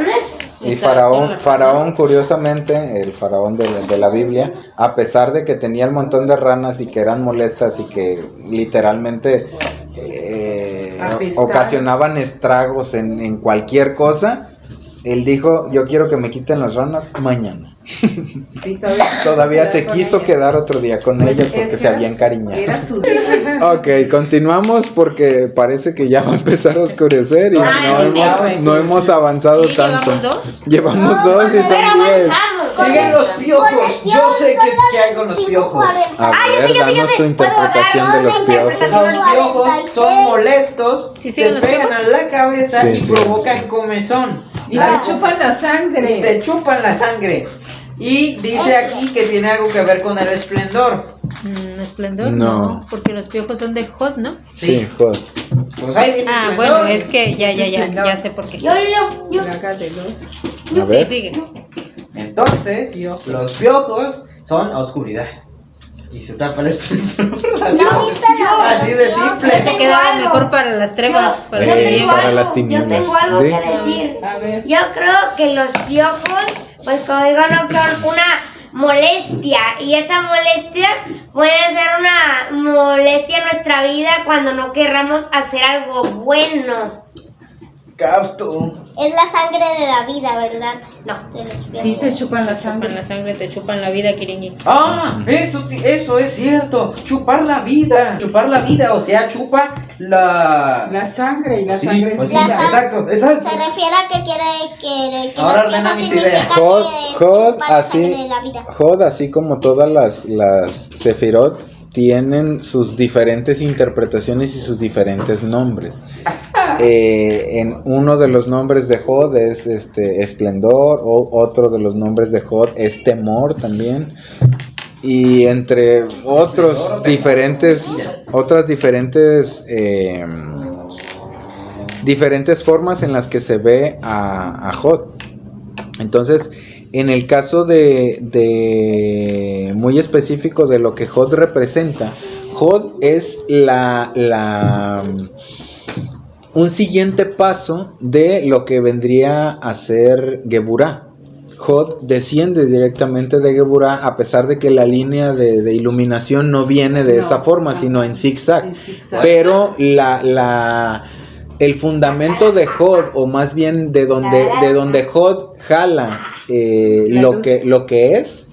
Y Faraón, curiosamente, el Faraón de la Biblia, a pesar de que tenía el montón de ranas y que eran molestas y que literalmente ocasionaban estragos en cualquier cosa, él dijo, yo quiero que me quiten las ranas mañana. Sí, Todavía se quiso quedar otro día con ellas porque se había encariñado. Era su Ok, continuamos porque parece que ya va a empezar a oscurecer y no hemos avanzado ¿Sí, tanto. llevamos dos? Llevamos dos y son 10. Siguen los piojos. Yo sé qué hay con los piojos. A ver, danos tu interpretación de los piojos. Los piojos son molestos, Sí, se siguen los pegan piojos. a la cabeza Sí, y sí. provocan comezón. Y te chupan la sangre. Y te chupan la sangre. Y dice aquí que tiene algo que ver con el esplendor. Esplendor, No. no, porque los piojos son de Jod, ¿no? Sí, joder. Pues ahí dice Ah, esplendor. bueno, es que ya sé por qué. Yo. Trágatelos. A Sí, ver. sigue. Entonces, los piojos son oscuridad. Y se tapa el esplendor. Así de simple. Eso quedaba mejor para las trevas, para Yo las tengo tinieblas. para las Yo tinieblas. tengo algo ¿Sí? que decir. A ver. Yo creo que los piojos, pues como digo, no son una molestia. Y esa molestia puede ser una molestia en nuestra vida cuando no querramos hacer algo bueno. Capto. Es la sangre de la vida, ¿verdad? No. De los piojos. Sí, te chupan la Chupan sangre. la sangre, te chupan la vida, Kiringi. Ah, eso es cierto. Chupar la vida. Chupar la vida, o sea, chupa la... La sangre y la Sí, sangre es pues sí, La vida. sangre. exacto. Se refiere a que quiere que Ahora los ordena piojos mis significa ideas. que Jod, chupan la así, sangre de la vida. Jod, así como todas las Sefirot, tienen sus diferentes interpretaciones y sus diferentes nombres. En uno de los nombres de Jod es esplendor, o otro de los nombres de Jod es temor también. Y entre otras diferentes formas en las que se ve a Jod. Entonces, en el caso de muy específico de lo que Jod representa, Jod es un siguiente paso de lo que vendría a ser Geburah. Jod desciende directamente de Geburah, a pesar de que la línea de iluminación no viene de esa forma, sino en zigzag. En zigzag. Pero el fundamento de Jod, o más bien de donde Jod jala lo que es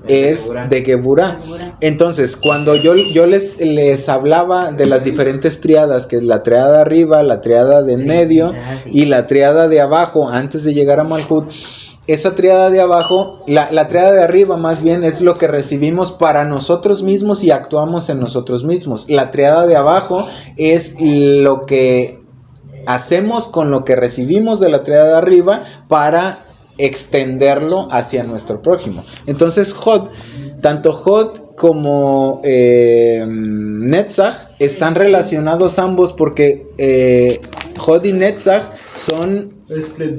de Geburah. Entonces, cuando yo les hablaba de las diferentes triadas, que es la triada de arriba, la triada de en medio y la triada de abajo, antes de llegar a Malhut, esa triada de abajo, la triada de arriba más bien es lo que recibimos para nosotros mismos y actuamos en nosotros mismos. La triada de abajo es lo que hacemos con lo que recibimos de la triada de arriba para extenderlo hacia nuestro prójimo. Entonces Jod, tanto Jod como Netzach están relacionados ambos porque Jod y Netzach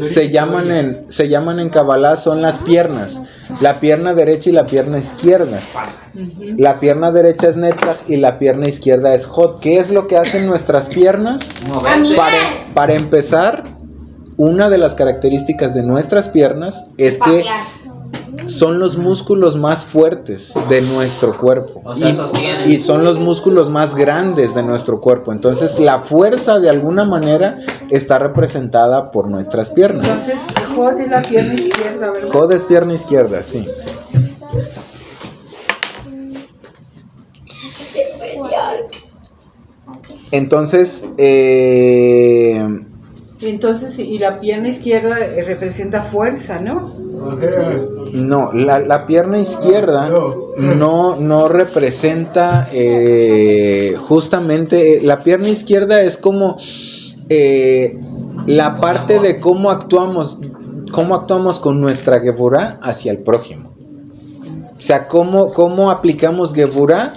se llaman en Kabbalah, son las piernas, la pierna derecha y la pierna izquierda. La pierna derecha es Netzach y la pierna izquierda es Jod. ¿Qué es lo que hacen nuestras piernas? Para empezar, una de las características de nuestras piernas es que son los músculos más fuertes de nuestro cuerpo. O sea, sostienen. Y son los músculos más grandes de nuestro cuerpo. Entonces, la fuerza de alguna manera está representada por nuestras piernas. Entonces, Jod es la pierna izquierda, ¿verdad? Jod es pierna izquierda, sí. Entonces, Entonces, y la pierna izquierda representa fuerza, ¿no? no, la pierna izquierda no representa justamente, la pierna izquierda es como la parte de cómo actuamos con nuestra Geburá hacia el prójimo. O sea, cómo aplicamos Geburá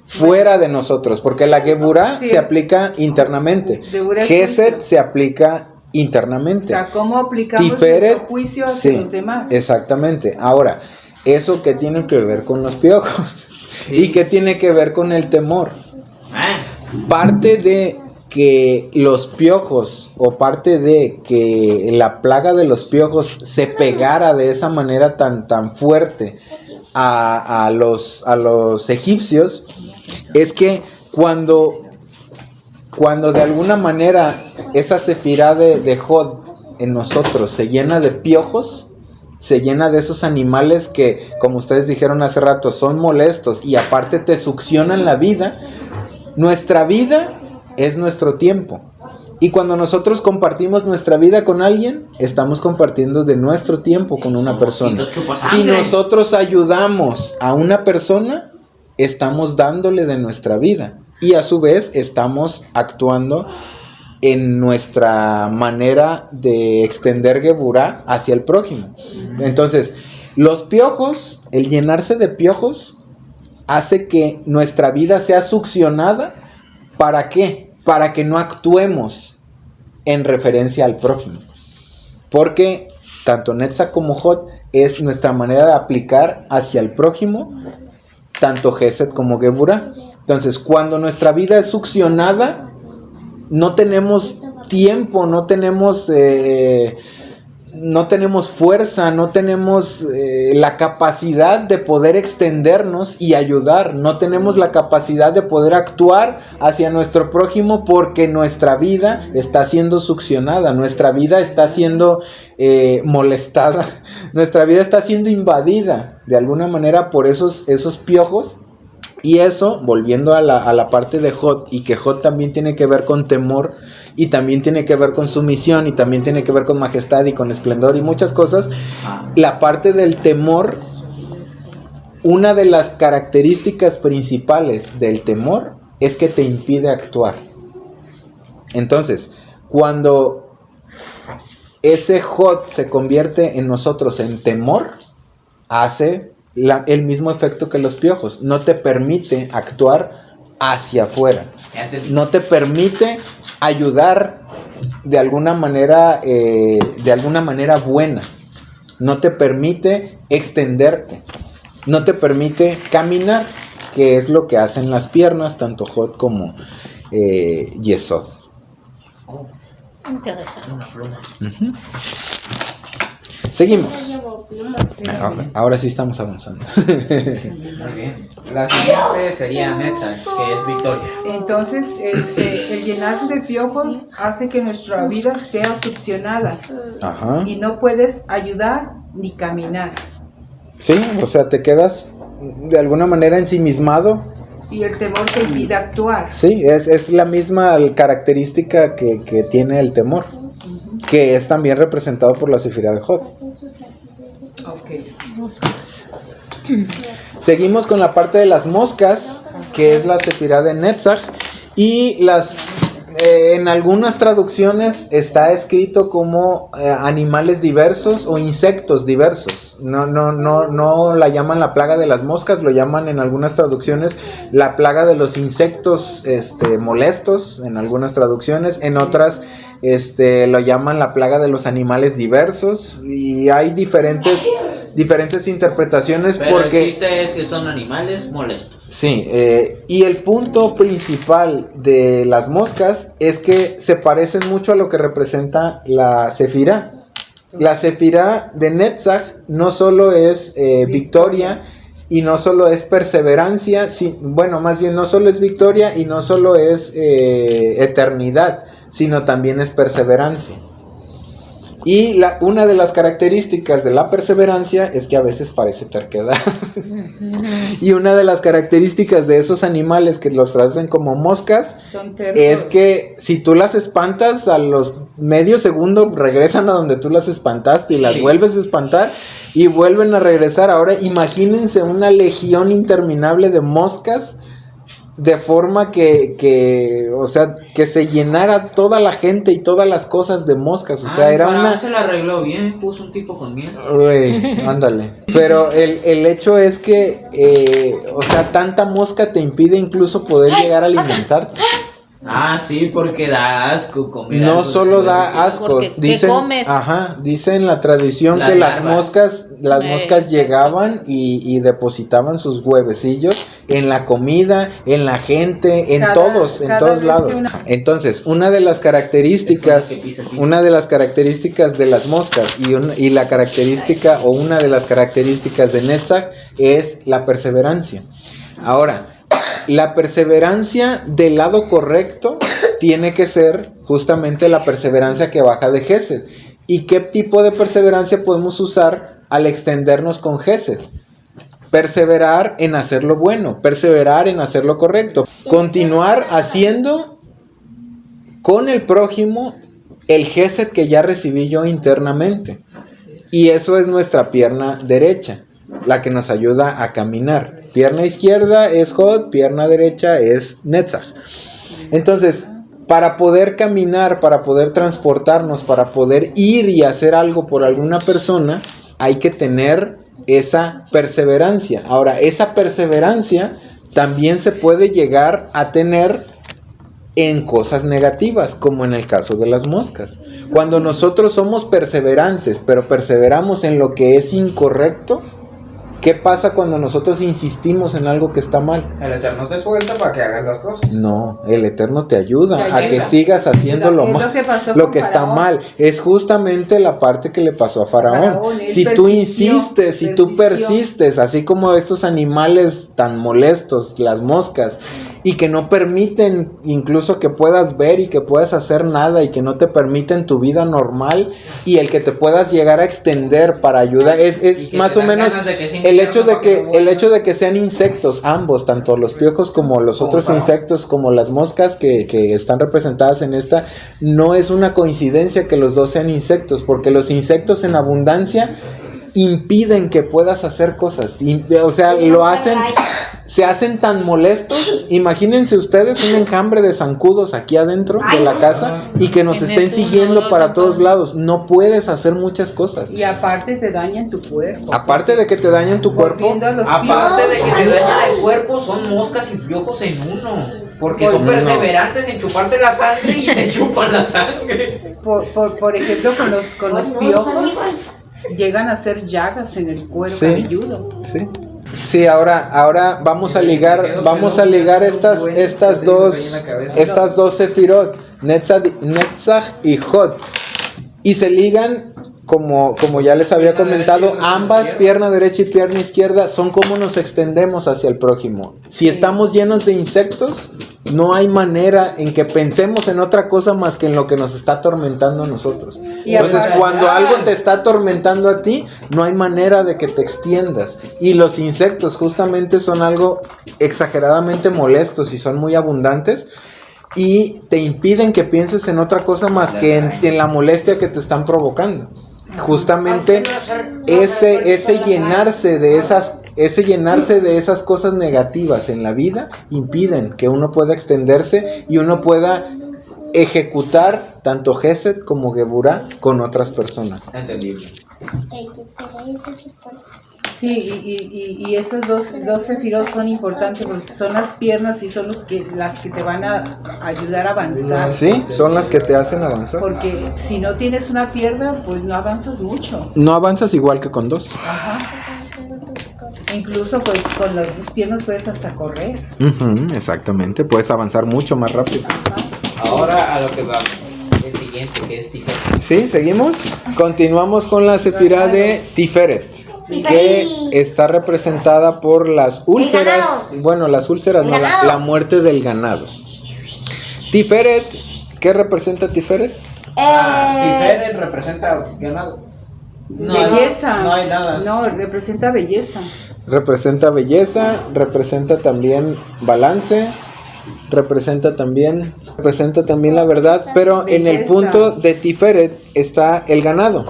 fuera de nosotros, porque la Geburá Sí, se aplica internamente, Geburá es Gesed juicio. se aplica O internamente. sea, ¿cómo aplicamos Tiferet, nuestro juicio hacia sí, los demás? exactamente. Ahora, ¿eso qué tiene que ver con los piojos? ¿Y qué tiene que ver con el temor? Ah, Parte de que los piojos, o parte de que la plaga de los piojos se pegara de esa manera tan fuerte a los egipcios, es que cuando de alguna manera esa sefirá de Jod en nosotros se llena de piojos, se llena de esos animales que, como ustedes dijeron hace rato, son molestos y aparte te succionan la vida. Nuestra vida es nuestro tiempo. Y cuando nosotros compartimos nuestra vida con alguien, estamos compartiendo de nuestro tiempo con una persona. Si nosotros ayudamos a una persona, estamos dándole de nuestra vida. Y a su vez estamos actuando en nuestra manera de extender Geburá hacia el prójimo. Entonces, los piojos, el llenarse de piojos, hace que nuestra vida sea succionada. ¿Para qué? Para que no actuemos en referencia al prójimo. Porque tanto Netzach como Jod es nuestra manera de aplicar hacia el prójimo, tanto Gesed como Geburá. Entonces, cuando nuestra vida es succionada, no tenemos tiempo, no tenemos fuerza, no tenemos la capacidad de poder extendernos y ayudar, no tenemos la capacidad de poder actuar hacia nuestro prójimo porque nuestra vida está siendo succionada, nuestra vida está siendo molestada, nuestra vida está siendo invadida de alguna manera por esos piojos. Y eso, volviendo a la parte de Jod, y que Jod también tiene que ver con temor, y también tiene que ver con sumisión, y también tiene que ver con majestad y con esplendor y muchas cosas. La parte del temor, una de las características principales del temor es que te impide actuar. Entonces, cuando ese Jod se convierte en nosotros en temor, hace el mismo efecto que los piojos. No te permite actuar hacia afuera. No te permite ayudar de alguna manera buena. No te permite extenderte. No te permite caminar, que es lo que hacen las piernas, tanto Jod como Yesod. Interesante. Uh-huh. Seguimos. Ahora sí estamos avanzando. muy bien. La siguiente sería Netzach, que es victoria. Entonces, el llenarse de piojos hace que nuestra vida sea succionada. Ajá. Y no puedes ayudar ni caminar. Sí, o sea, te quedas de alguna manera ensimismado. Y el temor te impide actuar. Sí, es la misma característica que tiene el temor, que es también representado por la sefirá de Jod. Okay. Seguimos con la parte de las moscas, que es la sefirá de Netzach, y en algunas traducciones está escrito como animales diversos o insectos diversos. No la llaman la plaga de las moscas, lo llaman en algunas traducciones la plaga de los insectos molestos, en algunas traducciones, en otras lo llaman la plaga de los animales diversos, y hay diferentes interpretaciones. Pero porque el chiste es que son animales molestos. sí, y el punto principal de las moscas es que se parecen mucho a lo que representa la sefirá. La sefirá de Netzach no solo es victoria y no solo es perseverancia, bueno, más bien no solo es victoria y no solo es eternidad, sino también es perseverancia. Y una de las características de la perseverancia es que a veces parece terquedad. Y una de las características de esos animales que los traducen como moscas es que si tú las espantas, a los medio segundo regresan a donde tú las espantaste y las vuelves a espantar y vuelven a regresar. Ahora imagínense una legión interminable de moscas, de forma que o sea, que se llenara toda la gente y todas las cosas de moscas. O sea, era una... se la arregló bien, puso un tipo con miel. Ándale. Pero el hecho es que, o sea, tanta mosca te impide incluso poder llegar a alimentarte. Ah, sí, porque da asco comer. No solo da asco, dicen, dice en la tradición que las moscas llegaban y depositaban sus huevecillos en la comida, en la gente, en todos lados. Entonces, una de las características de las moscas y la característica o una de las características de Netzach es la perseverancia. Ahora, la perseverancia del lado correcto tiene que ser justamente la perseverancia que baja de Gesed. ¿Y qué tipo de perseverancia podemos usar al extendernos con Gesed? Perseverar en hacer lo bueno, perseverar en hacer lo correcto, continuar haciendo con el prójimo el Gesed que ya recibí yo internamente. Y eso es nuestra pierna derecha, la que nos ayuda a caminar. Pierna izquierda es Hod, pierna derecha es Netzach. Entonces, para poder caminar, para poder transportarnos, para poder ir y hacer algo por alguna persona, hay que tener esa perseverancia. Ahora, esa perseverancia también se puede llegar a tener en cosas negativas, como en el caso de las moscas. Cuando nosotros somos perseverantes, pero perseveramos en lo que es incorrecto, ¿qué pasa cuando nosotros insistimos en algo que está mal? El Eterno te suelta para que hagas las cosas. No, el Eterno te ayuda a que sigas haciendo lo que está mal. Es justamente la parte que le pasó a Faraón. Si tú insistes, si tú persistes, así como estos animales tan molestos, las moscas, y que no permiten incluso que puedas ver y que puedas hacer nada y que no te permiten tu vida normal, y el que te puedas llegar a extender para ayudar, es más o menos el hecho de que sean insectos, ambos, tanto los piojos como los otros insectos, como las moscas que están representadas en esta, no es una coincidencia que los dos sean insectos, porque los insectos en abundancia impiden que puedas hacer cosas, o sea, se hacen tan molestos. Imagínense ustedes un enjambre de zancudos aquí adentro de la casa y que nos estén siguiendo para todos lados. No puedes hacer muchas cosas. Y aparte te dañan tu cuerpo. Aparte de que te dañan tu cuerpo. Aparte de que te dañan el cuerpo, son moscas y piojos en uno. Porque son perseverantes en chuparte la sangre y te chupan la sangre. Por ejemplo, con los piojos llegan a hacer llagas en el cuero cabelludo. Sí, ahora vamos a ligar estas dos sefirot, Netzach y Hod, y se ligan como ya les había comentado, ambas, pierna derecha y pierna izquierda, son como nos extendemos hacia el prójimo. Si estamos llenos de insectos, no hay manera en que pensemos en otra cosa más que en lo que nos está atormentando a nosotros. Entonces, cuando algo te está atormentando a ti, no hay manera de que te extiendas. Y los insectos justamente son algo exageradamente molestos y son muy abundantes, y te impiden que pienses en otra cosa más que en la molestia que te están provocando. Justamente ese llenarse de esas cosas negativas en la vida impiden que uno pueda extenderse y uno pueda ejecutar tanto Gesed como Geburah con otras personas. Entendible. Sí, y esos dos sefirot son importantes porque son las piernas y son las que te van a ayudar a avanzar. Sí, son las que te hacen avanzar. Porque si no tienes una pierna, pues no avanzas mucho. No avanzas igual que con dos. Ajá. Incluso pues con las dos piernas puedes hasta correr. Exactamente, puedes avanzar mucho más rápido. Ahora a lo que vamos. el siguiente, que es Tiferet. Sí, seguimos. Continuamos con la sefirá de Tiferet, que está representada por las úlceras. Bueno, las úlceras no, la muerte del ganado. Tiferet, ¿qué representa Tiferet? Tiferet representa ganado. Belleza. No hay nada. No, representa belleza. Representa belleza, representa también balance, representa también la verdad, pero en el punto de Tiferet está el ganado.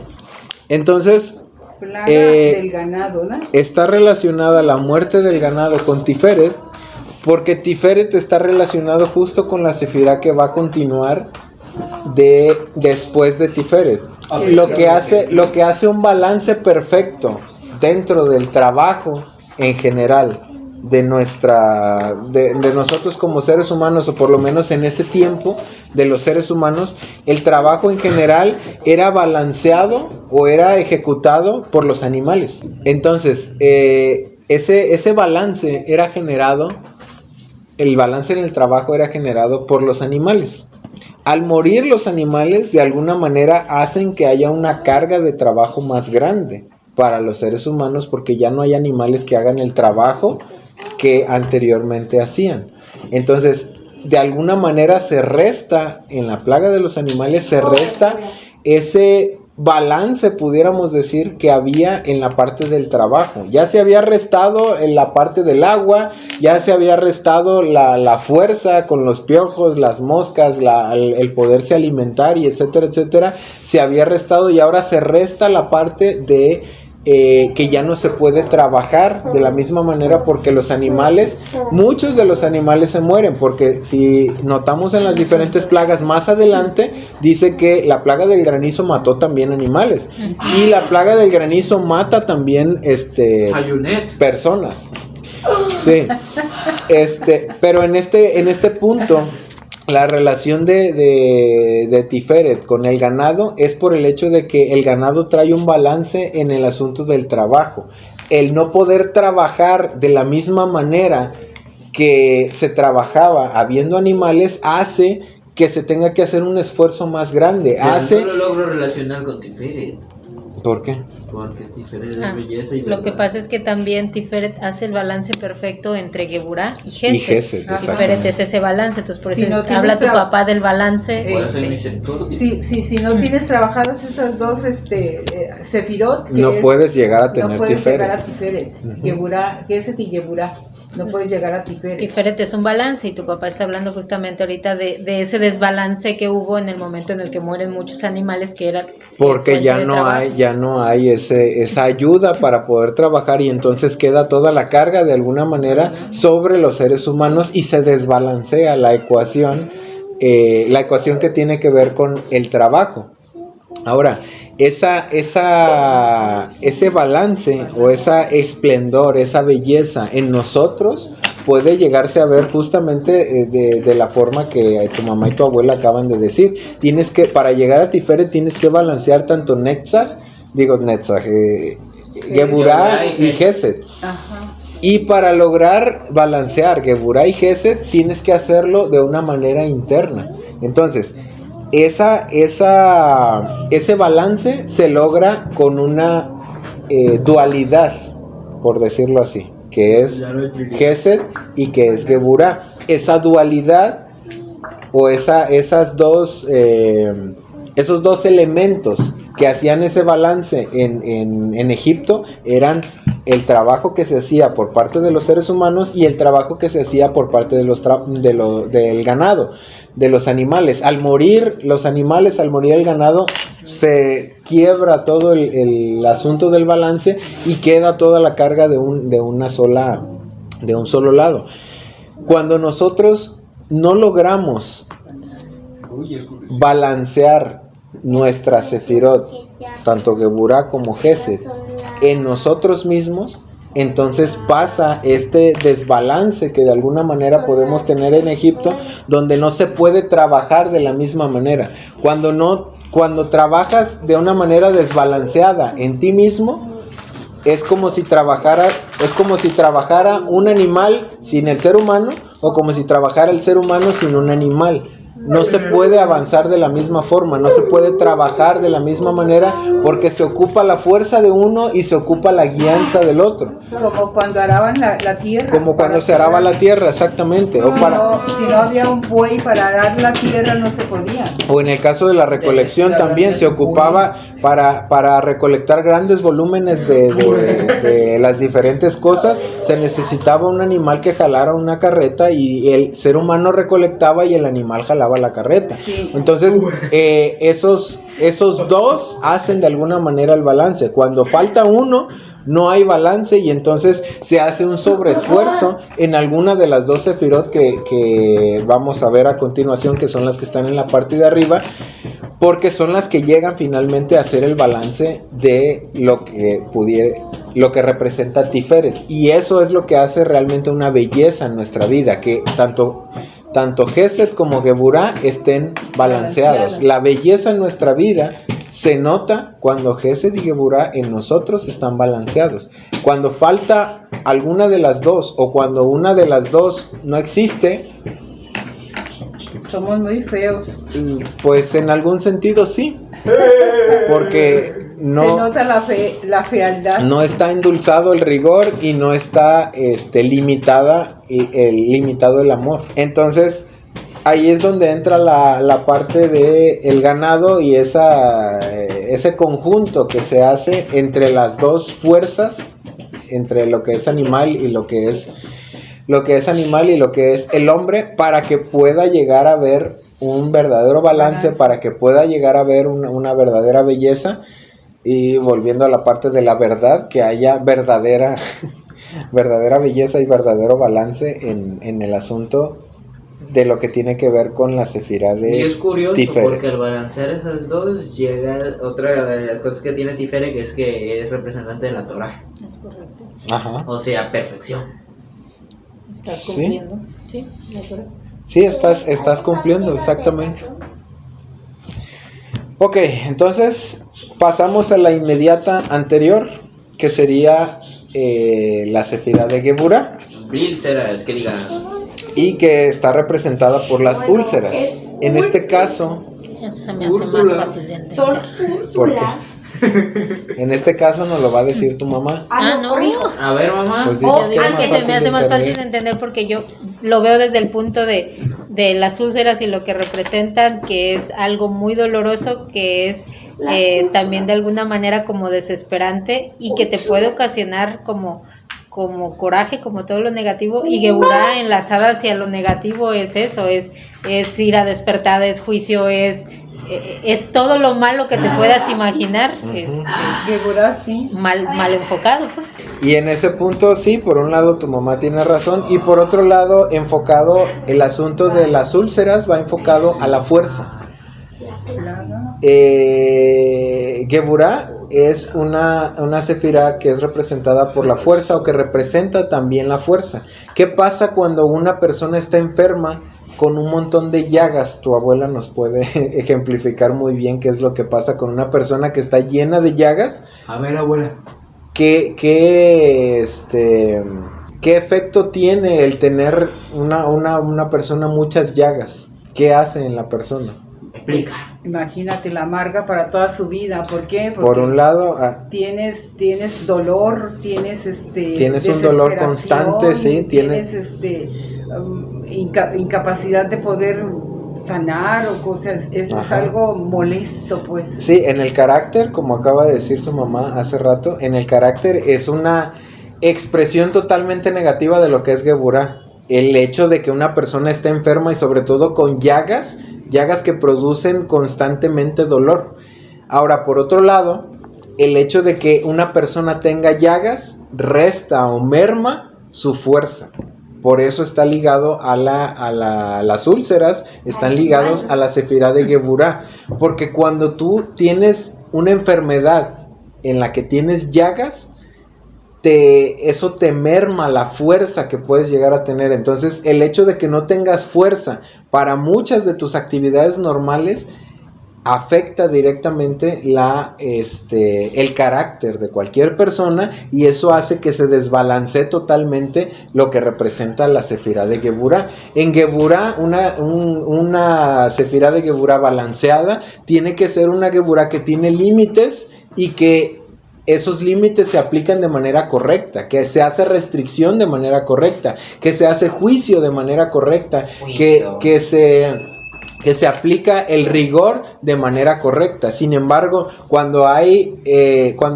Entonces, Plaga del ganado, ¿no? está relacionada la muerte del ganado con Tiferet, porque Tiferet está relacionado justo con la sefirá que va a continuar después de Tiferet. Lo que hace un balance perfecto dentro del trabajo en general de nosotros como seres humanos, o por lo menos en ese tiempo de los seres humanos, el trabajo en general era balanceado o era ejecutado por los animales. Entonces, ese balance era generado, el balance en el trabajo era generado por los animales. Al morir los animales, de alguna manera hacen que haya una carga de trabajo más grande para los seres humanos, porque ya no hay animales que hagan el trabajo que anteriormente hacían. Entonces, de alguna manera se resta, en la plaga de los animales, se resta ese balance, pudiéramos decir, que había en la parte del trabajo. Ya se había restado en la parte del agua, ya se había restado la fuerza con los piojos, las moscas, el poderse alimentar y etcétera, etcétera. Se había restado y ahora se resta la parte de que ya no se puede trabajar de la misma manera, porque los animales, muchos de los animales se mueren, porque si notamos en las diferentes plagas más adelante, dice que la plaga del granizo mató también animales, y la plaga del granizo mata también personas. Sí. Pero en este punto, la relación de Tiferet con el ganado es por el hecho de que el ganado trae un balance en el asunto del trabajo. El no poder trabajar de la misma manera que se trabajaba habiendo animales hace que se tenga que hacer un esfuerzo más grande. No lo logro relacionar con Tiferet. ¿Por qué? Porque Tiferet es belleza y lo que pasa es que también Tiferet hace el balance perfecto entre Geburá y Gesed. Tiferet es ese balance, entonces por eso habla tu papá del balance. Si no tienes trabajadas esas dos sefirot, no puedes llegar a tener Tiferet. Geburá, Gesed y Geburá. No puedes llegar a Tiferet. Tiferet es un balance, y tu papá está hablando justamente ahorita de ese desbalance que hubo en el momento en el que mueren muchos animales, que eran porque ya no hay esa ayuda para poder trabajar, y entonces queda toda la carga de alguna manera sobre los seres humanos y se desbalancea la ecuación que tiene que ver con el trabajo. Ahora, ese balance o esa esplendor, esa belleza en nosotros puede llegarse a ver justamente de la forma que tu mamá y tu abuela acaban de decir. Para llegar a Tiferet tienes que balancear tanto Geburá y Gesed. Y para lograr balancear Geburá y Gesed tienes que hacerlo de una manera interna. Entonces, ese balance se logra con una dualidad, por decirlo así, que es Gesed y que es Geburá. Esa dualidad o esos dos elementos que hacían ese balance en Egipto eran el trabajo que se hacía por parte de los seres humanos y el trabajo que se hacía por parte del ganado, de los animales. Al morir los animales, al morir el ganado, se quiebra todo el asunto del balance y queda toda la carga de un solo lado. Cuando nosotros no logramos balancear nuestra sefirot, tanto Geburá como Gesed, en nosotros mismos, entonces pasa este desbalance que de alguna manera podemos tener en Egipto, donde no se puede trabajar de la misma manera. Cuando trabajas de una manera desbalanceada en ti mismo, es como si trabajara un animal sin el ser humano, o como si trabajara el ser humano sin un animal. no se puede avanzar de la misma forma, no se puede trabajar de la misma manera porque se ocupa la fuerza de uno y se ocupa la guianza del otro. Como cuando araban la tierra. Como cuando se araba la tierra, exactamente. Si no había un buey para arar la tierra no se podía. O en el caso de la recolección también se ocupaba para recolectar grandes volúmenes de las diferentes cosas, se necesitaba un animal que jalara una carreta y el ser humano recolectaba y el animal jalaba la carreta. Sí. Entonces esos dos hacen de alguna manera el balance. Cuando falta uno, no hay balance y entonces se hace un sobreesfuerzo en alguna de las dos sefirot que vamos a ver a continuación, que son las que están en la parte de arriba, porque son las que llegan finalmente a hacer el balance de lo que representa Tiferet, y eso es lo que hace realmente una belleza en nuestra vida, que tanto Gesed como Geburah estén balanceados. La belleza en nuestra vida se nota cuando Gesed y Geburah en nosotros están balanceados. Cuando falta alguna de las dos o cuando una de las dos no existe, somos muy feos. Pues en algún sentido sí, porque no se nota la fealdad. No está endulzado el rigor y no está limitado el amor. Entonces ahí es donde entra la parte de el ganado y ese conjunto que se hace entre las dos fuerzas, entre lo que es animal y lo que es el hombre, para que pueda llegar a haber un verdadero balance, para que pueda llegar a haber una verdadera belleza. Y volviendo a la parte de la verdad, que haya verdadera belleza y verdadero balance en el asunto de lo que tiene que ver con la sefirá de Y es curioso Tiferet. porque al balancear esas dos llega otra de las cosas que tiene Tiferet, que es que es representante de la Torah. Es correcto. Ajá. O sea, perfección. Estás Sí. cumpliendo. Sí, de acuerdo. Sí, estás cumpliendo, exactamente. Ok, entonces pasamos a la inmediata anterior, que sería la sefirá de Geburah, Vísceras, que diga. y que está representada por las úlceras. En este caso, Eso se me hace más fácil de entender. Son ¿por qué? Úrsulas. En este caso nos lo va a decir tu mamá. No. corrijo. A ver, mamá. Pues dices Oh, que es más Aunque se fácil me hace de más entender. fácil de entender porque yo lo veo desde el punto de las úlceras y lo que representan, que es algo muy doloroso, que es también de alguna manera como desesperante y que te puede ocasionar como coraje, como todo lo negativo. Y Geburah enlazada hacia lo negativo es eso, es ira despertada, es juicio, es todo lo malo que te puedas imaginar, Geburah, sí. mal enfocado, pues. Y en ese punto sí, por un lado tu mamá tiene razón, y por otro lado enfocado el asunto de las úlceras va enfocado a la fuerza. Geburah es una sefirá que es representada por la fuerza, o que representa también la fuerza. ¿Qué pasa cuando una persona está enferma con un montón de llagas? Tu abuela nos puede ejemplificar muy bien qué es lo que pasa con una persona que está llena de llagas. A ver, abuela. ¿Qué efecto tiene el tener una persona muchas llagas? ¿Qué hace en la persona? Explica. Imagínate, la amarga para toda su vida. ¿Por qué? Porque Por un lado, tienes dolor, tienes un dolor constante, sí, tienes incapacidad de poder sanar o cosas, es algo molesto, pues. Sí, en el carácter, como acaba de decir su mamá hace rato, en el carácter es una expresión totalmente negativa de lo que es Geburah. El hecho de que una persona esté enferma y sobre todo con llagas que producen constantemente dolor. Ahora, por otro lado, el hecho de que una persona tenga llagas resta o merma su fuerza. Por eso está ligado a las úlceras, están ligados a la sefirá de Geburah. Porque cuando tú tienes una enfermedad en la que tienes llagas, eso te merma la fuerza que puedes llegar a tener. Entonces el hecho de que no tengas fuerza para muchas de tus actividades normales afecta directamente el carácter de cualquier persona, y eso hace que se desbalancee totalmente lo que representa la sefirá de Geburá. En Geburá, una sefirá de Geburá balanceada tiene que ser una Geburá que tiene límites y que esos límites se aplican de manera correcta, que se hace restricción de manera correcta, que se hace juicio de manera correcta, que se aplica el rigor de manera correcta. Sin embargo, cuando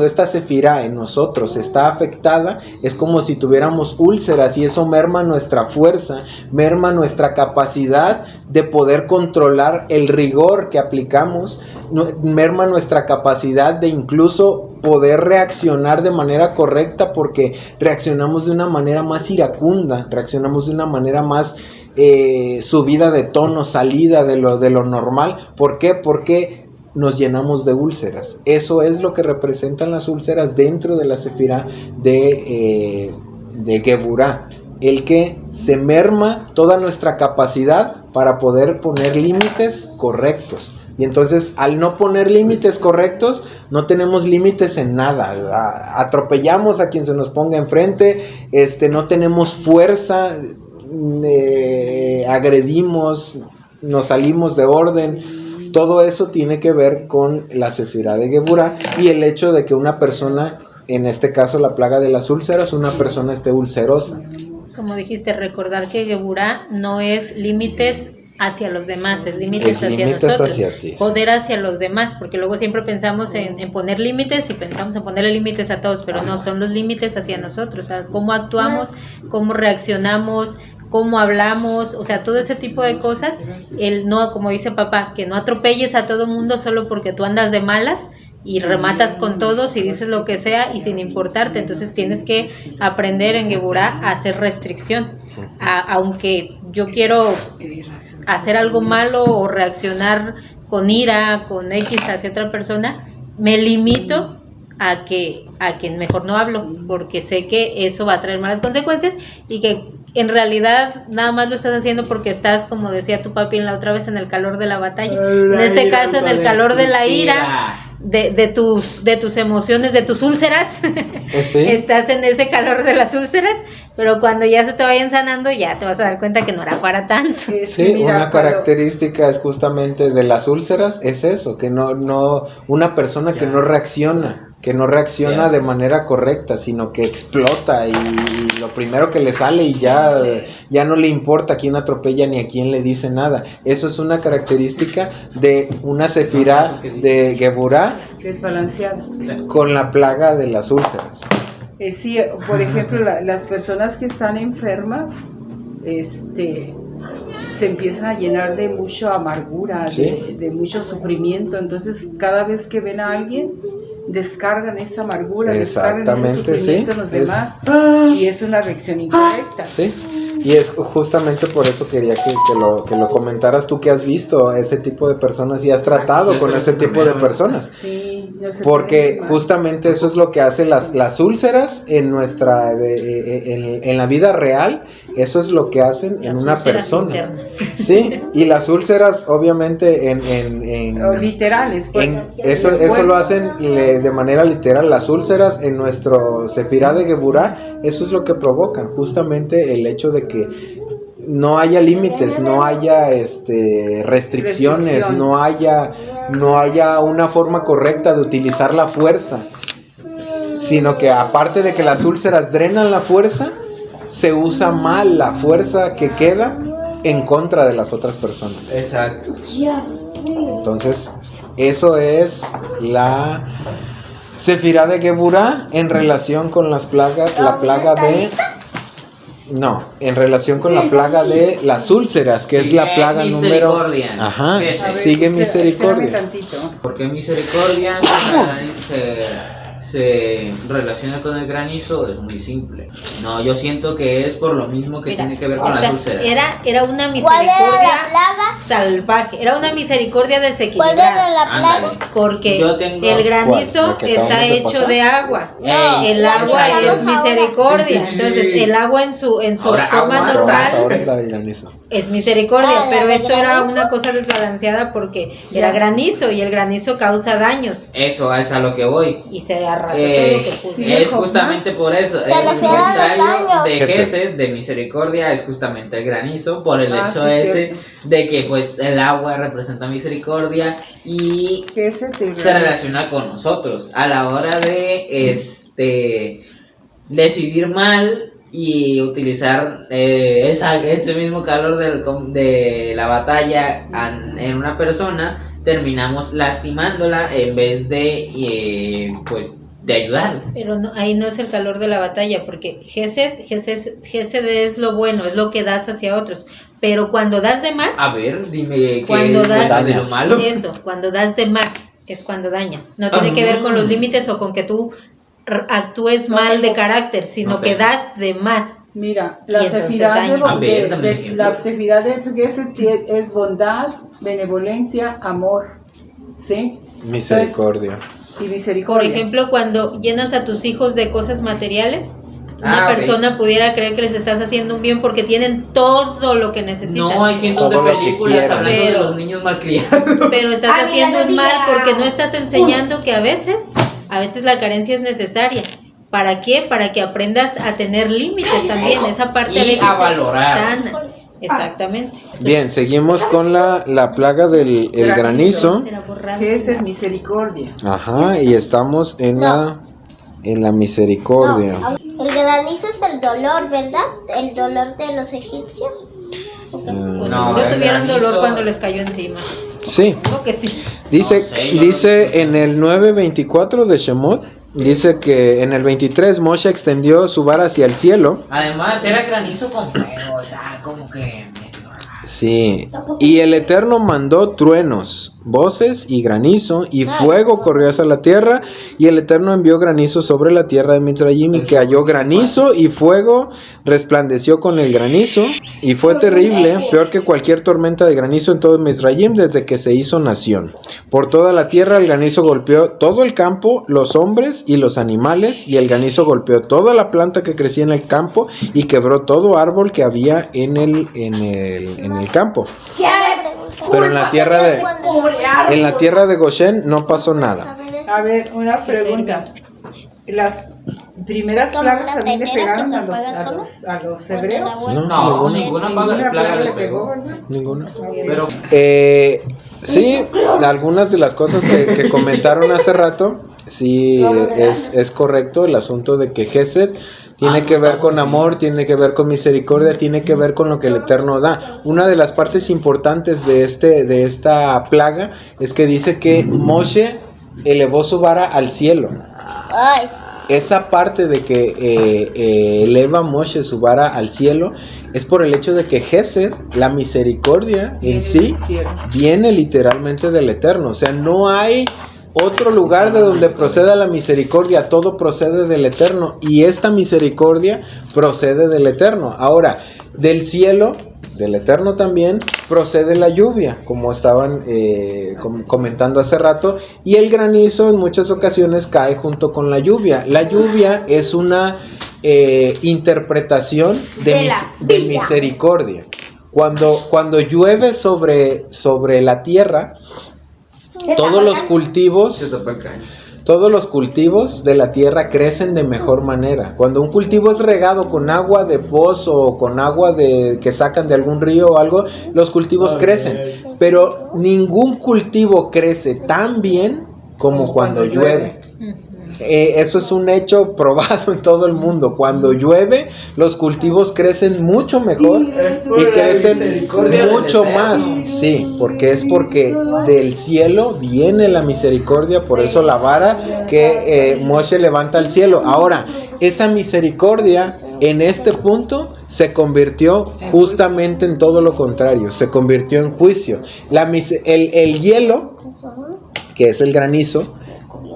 esta sefirá en nosotros está afectada, es como si tuviéramos úlceras, y eso merma nuestra fuerza, merma nuestra capacidad de poder controlar el rigor que aplicamos, merma nuestra capacidad de incluso poder reaccionar de manera correcta, porque reaccionamos de una manera más iracunda, reaccionamos de una manera más subida de tono, salida de lo normal. ¿Por qué? Porque nos llenamos de úlceras. Eso es lo que representan las úlceras dentro de la sefirá de Geburá. El que se merma toda nuestra capacidad para poder poner límites correctos. Y entonces, al no poner límites correctos, no tenemos límites en nada. Atropellamos a quien se nos ponga enfrente, no tenemos fuerza, agredimos, nos salimos de orden. Todo eso tiene que ver con la sefirá de Geburá y el hecho de que una persona, en este caso la plaga de las úlceras, una persona esté ulcerosa. Como dijiste, recordar que Geburá no es límites hacia los demás, es límites hacia nosotros, hacia ti, sí. Poder hacia los demás, porque luego siempre pensamos en poner límites y pensamos en ponerle límites a todos, pero no, son los límites hacia nosotros, o sea, cómo actuamos, cómo reaccionamos, cómo hablamos, o sea, todo ese tipo de cosas. El no, como dice papá, que no atropelles a todo mundo solo porque tú andas de malas y rematas con todos y dices lo que sea y sin importarte. Entonces tienes que aprender en Geburá a hacer restricción, aunque yo quiero hacer algo malo o reaccionar con ira, con X hacia otra persona, me limito a que mejor no hablo, porque sé que eso va a traer malas consecuencias y que en realidad nada más lo estás haciendo porque estás, como decía tu papi en la otra vez, en el calor de la batalla. En este caso, en el calor de la ira, de tus emociones, de tus úlceras. ¿Sí? Estás en ese calor de las úlceras, pero cuando ya se te vayan sanando, ya te vas a dar cuenta que no era para tanto. Sí, una característica es justamente de las úlceras, es eso, que no una persona que no reacciona de manera correcta, sino que explota y lo primero que le sale y ya no le importa a quién atropella ni a quién le dice nada. Eso es una característica de una sefirá de Geburá que es balanceada con la plaga de las úlceras. Sí, por ejemplo, las personas que están enfermas, se empiezan a llenar de mucha amargura, ¿sí? de mucho sufrimiento. Entonces, cada vez que ven a alguien, descargan esa amargura, descargan ese sufrimiento en los demás, y es una reacción incorrecta. Sí, y es justamente por eso quería que lo comentaras tú, que has visto ese tipo de personas y has tratado con ese tipo de personas. Sí, no se porque justamente eso es lo que hace las úlceras en en la vida real. Eso es lo que hacen en una persona. Internas. Sí, y las úlceras obviamente literales, pues. Eso lo hacen de manera literal. Las úlceras en nuestro sefirá de Geburá, eso es lo que provocan, justamente el hecho de que no haya límites, no haya restricciones, no haya una forma correcta de utilizar la fuerza, sino que aparte de que las úlceras drenan la fuerza, se usa mal la fuerza que queda en contra de las otras personas. Exacto. Entonces, eso es la sefirá de Geburá en relación con las plagas, en relación con la plaga de las úlceras, que es la plaga número. Ajá, sigue misericordia. Porque misericordia se relaciona con el granizo es muy simple. No, yo siento que es por lo mismo que Mira, tiene que ver con las úlceras. Era una ¿Cuál misericordia era la plaga? salvaje, era una misericordia ¿Cuál era desequilibrada. la plaga? Ándale. Porque Yo tengo- el granizo ¿Cuál? ¿La que está acabamos de hecho pasar? de agua. Ey, El agua exacto. es misericordia. Sí, sí, sí, Entonces, sí. el agua en su Ahora, forma aguanta. normal Ahora es la de granizo. es misericordia, Ah, ¿la pero de esto era granizo? una cosa desbalanceada porque era granizo y el granizo causa daños Eso es a lo que voy. y se arrasó todo lo que pudo. sí. Es justamente por eso. El refiere a los comentario daños. de Gesed. Gesed, de misericordia, es justamente el granizo, por el hecho sí, ese cierto. de que pues el agua representa misericordia y Ese te se relaciona con nosotros a la hora de decidir mal y utilizar ese mismo calor de la batalla en una persona, terminamos lastimándola en vez de pues de ayudarla. Pero no, ahí no es el calor de la batalla, porque Gesed es lo bueno, es lo que das hacia otros. Pero cuando das de más, A ver, dime qué Cuando es das- de lo malo. eso, cuando das de más, es cuando dañas. No tiene que ver con los límites o con que tú actúes mal de carácter, sino No que tengo. das de más. Mira, Y la entonces sefirá daña. A ver, dame un ejemplo. la sefirá de Gesed es bondad, benevolencia, amor, ¿sí? Misericordia. Y Por misericordia. ejemplo, cuando llenas a tus hijos de cosas materiales, una Ah, ok. persona pudiera creer que les estás haciendo un bien porque tienen todo lo que necesitan. No, hay cientos Todo de lo que películas quieran. hablando de Pero- los niños malcriados. Pero estás Amiga, haciendo un mal sabía. porque no estás enseñando que a veces la carencia es necesaria. ¿Para qué? Para que aprendas a tener límites también. Esa parte Y a veces a es valorar. sana. Exactamente. Bien, seguimos con la plaga del el granizo. Será borrado. Gesed, misericordia. Ajá, y estamos en la misericordia. No, el granizo es el dolor, ¿verdad? El dolor de los egipcios. Pues No, seguro el tuvieron dolor granizo- cuando les cayó encima. Sí, Creo que sí. dice, No sé, yo dice en el 9:24 de Shemot, dice que en el 23 Moshe extendió su vara hacia el cielo. Además, era granizo con fuego, ya, como que... Sí, y el Eterno mandó truenos, voces y granizo, y fuego corrió hacia la tierra, y el Eterno envió granizo sobre la tierra de Mitzrayim, y cayó granizo, y fuego resplandeció con el granizo, y fue terrible, peor que cualquier tormenta de granizo en todo Mitzrayim desde que se hizo nación. Por toda la tierra el granizo golpeó todo el campo, los hombres y los animales, y el granizo golpeó toda la planta que crecía en el campo, y quebró todo árbol que había en el campo. Pero en la tierra de Goshen no pasó nada. A ver, una pregunta. Las primeras Como plagas una también le tetera que pegaron se a los, apaga a sola. los, a los hebreos. No, ninguna plaga le pegó. ¿verdad? Ninguna. Pero Sí, algunas de las cosas que comentaron hace rato, sí, es correcto el asunto de que Gesed tiene que ver con amor, tiene que ver con misericordia, tiene que ver con lo que el Eterno da. Una de las partes importantes de esta plaga es que dice que Moshe elevó su vara al cielo. Ay, Esa parte de que eleva Moshe su vara al cielo es por el hecho de que Gesed, la misericordia en sí, viene literalmente del Eterno. O sea, no hay otro lugar de donde proceda la misericordia, todo procede del Eterno, y esta misericordia procede del Eterno. Ahora, del cielo, del Eterno también, procede la lluvia, como estaban comentando hace rato, y el granizo en muchas ocasiones cae junto con la lluvia. La lluvia es una interpretación de misericordia. Cuando llueve sobre la tierra, todos los cultivos de la tierra crecen de mejor manera. Cuando un cultivo es regado con agua de pozo o con agua que sacan de algún río o algo, los cultivos crecen. Pero ningún cultivo crece tan bien como cuando llueve. Eso es un hecho probado en todo el mundo. Cuando llueve, los cultivos crecen mucho mejor y crecen mucho más. Sí, porque del cielo viene la misericordia, por eso la vara que Moshe levanta al cielo. Ahora, esa misericordia en este punto se convirtió justamente en todo lo contrario, se convirtió en juicio. El hielo, que es el granizo,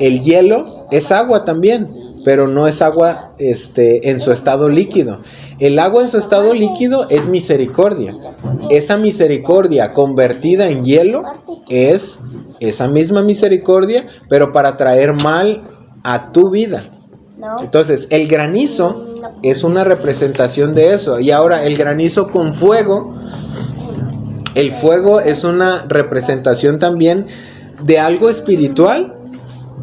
el hielo es agua también, pero no es agua en su estado líquido. El agua en su estado líquido es misericordia. Esa misericordia convertida en hielo es esa misma misericordia, pero para traer mal a tu vida. Entonces, el granizo es una representación de eso. Y ahora, el granizo con fuego, el fuego es una representación también de algo espiritual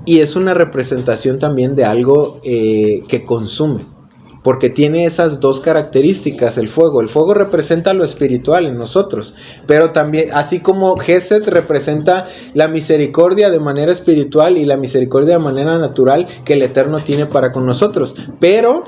y es una representación también de algo que consume. Porque tiene esas dos características el fuego. El fuego representa lo espiritual en nosotros. Pero también, así como Gesed representa la misericordia de manera espiritual y la misericordia de manera natural que el Eterno tiene para con nosotros. Pero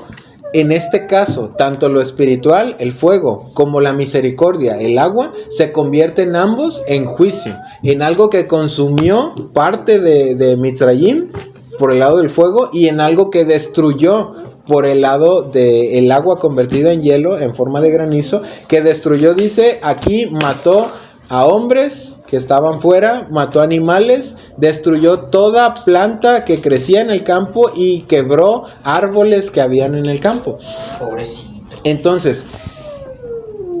en este caso, tanto lo espiritual, el fuego, como la misericordia, el agua, se convierten ambos en juicio. En algo que consumió parte de Mitzrayim por el lado del fuego y en algo que destruyó por el lado del agua convertida en hielo en forma de granizo, que destruyó, dice, aquí mató a hombres que estaban fuera, mató animales, destruyó toda planta que crecía en el campo y quebró árboles que habían en el campo. Pobrecito. Entonces,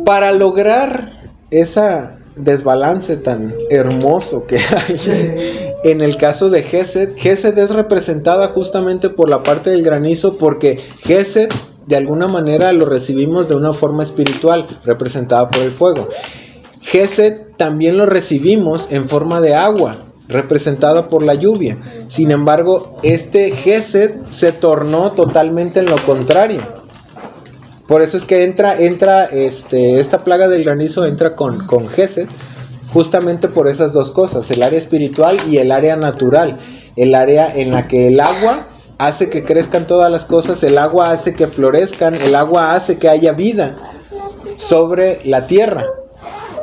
para lograr ese desbalance tan hermoso que hay en el caso de Gesed, Gesed es representada justamente por la parte del granizo, porque Gesed de alguna manera lo recibimos de una forma espiritual, representada por el fuego. Gesed también lo recibimos en forma de agua, representada por la lluvia. Sin embargo, este Gesed se tornó totalmente en lo contrario. Por eso es que entra esta plaga del granizo entra con Gesed, justamente por esas dos cosas, el área espiritual y el área natural, el área en la que el agua hace que crezcan todas las cosas, el agua hace que florezcan, el agua hace que haya vida sobre la tierra,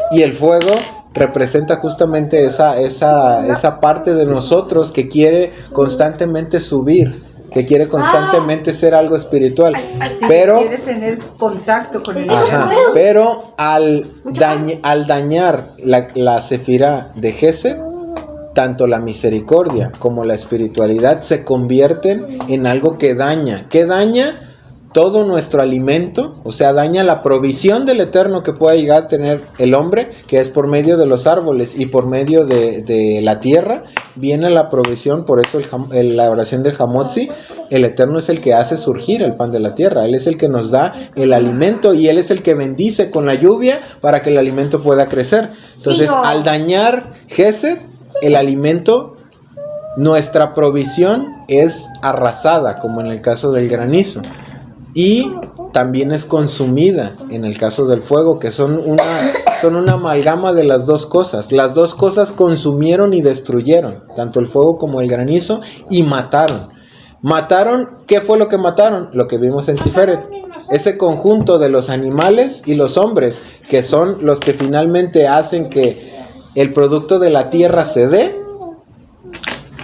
y el fuego representa justamente esa parte de nosotros que quiere constantemente subir, que quiere constantemente ser algo espiritual, Sí, pero quiere tener contacto con el pero al dañar la sefirá de Gesed, tanto la misericordia como la espiritualidad se convierten en algo que daña todo nuestro alimento, o sea, daña la provisión del Eterno que pueda llegar a tener el hombre, que es por medio de los árboles y por medio de la tierra, viene la provisión. Por eso la oración del Hamotzi, el Eterno es el que hace surgir el pan de la tierra, Él es el que nos da el alimento y Él es el que bendice con la lluvia para que el alimento pueda crecer. Entonces, al dañar Gesed, el alimento, nuestra provisión es arrasada, como en el caso del granizo. Y también es consumida en el caso del fuego, que son una amalgama de las dos cosas. Las dos cosas consumieron y destruyeron, tanto el fuego como el granizo, y mataron. ¿Qué fue lo que mataron? Lo que vimos en Tiferet. Ese conjunto de los animales y los hombres, que son los que finalmente hacen que el producto de la tierra se dé,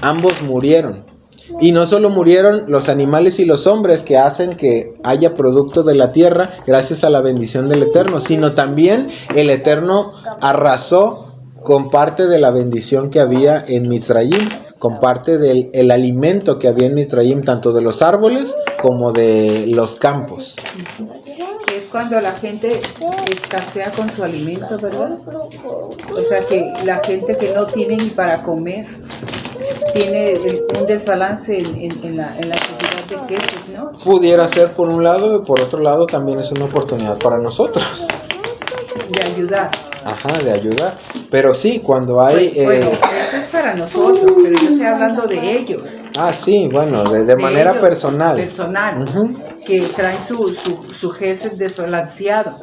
ambos murieron. Y no solo murieron los animales y los hombres que hacen que haya producto de la tierra gracias a la bendición del Eterno, sino también el Eterno arrasó con parte de la bendición que había en Mitzrayim, con parte del alimento que había en Mitzrayim, tanto de los árboles como de los campos. Es cuando la gente escasea con su alimento, ¿verdad? O sea, que la gente que no tiene ni para comer tiene un desbalance en la actividad de quesos, ¿no? Pudiera ser por un lado, y por otro lado también es una oportunidad para nosotros. De ayudar. Ajá, de ayudar. Pero sí, cuando hay... Bueno, eso es para nosotros, pero yo estoy hablando de ellos. Ah, sí, bueno, de manera ellos, personal. Personal, que traen su Gesed desbalanceado.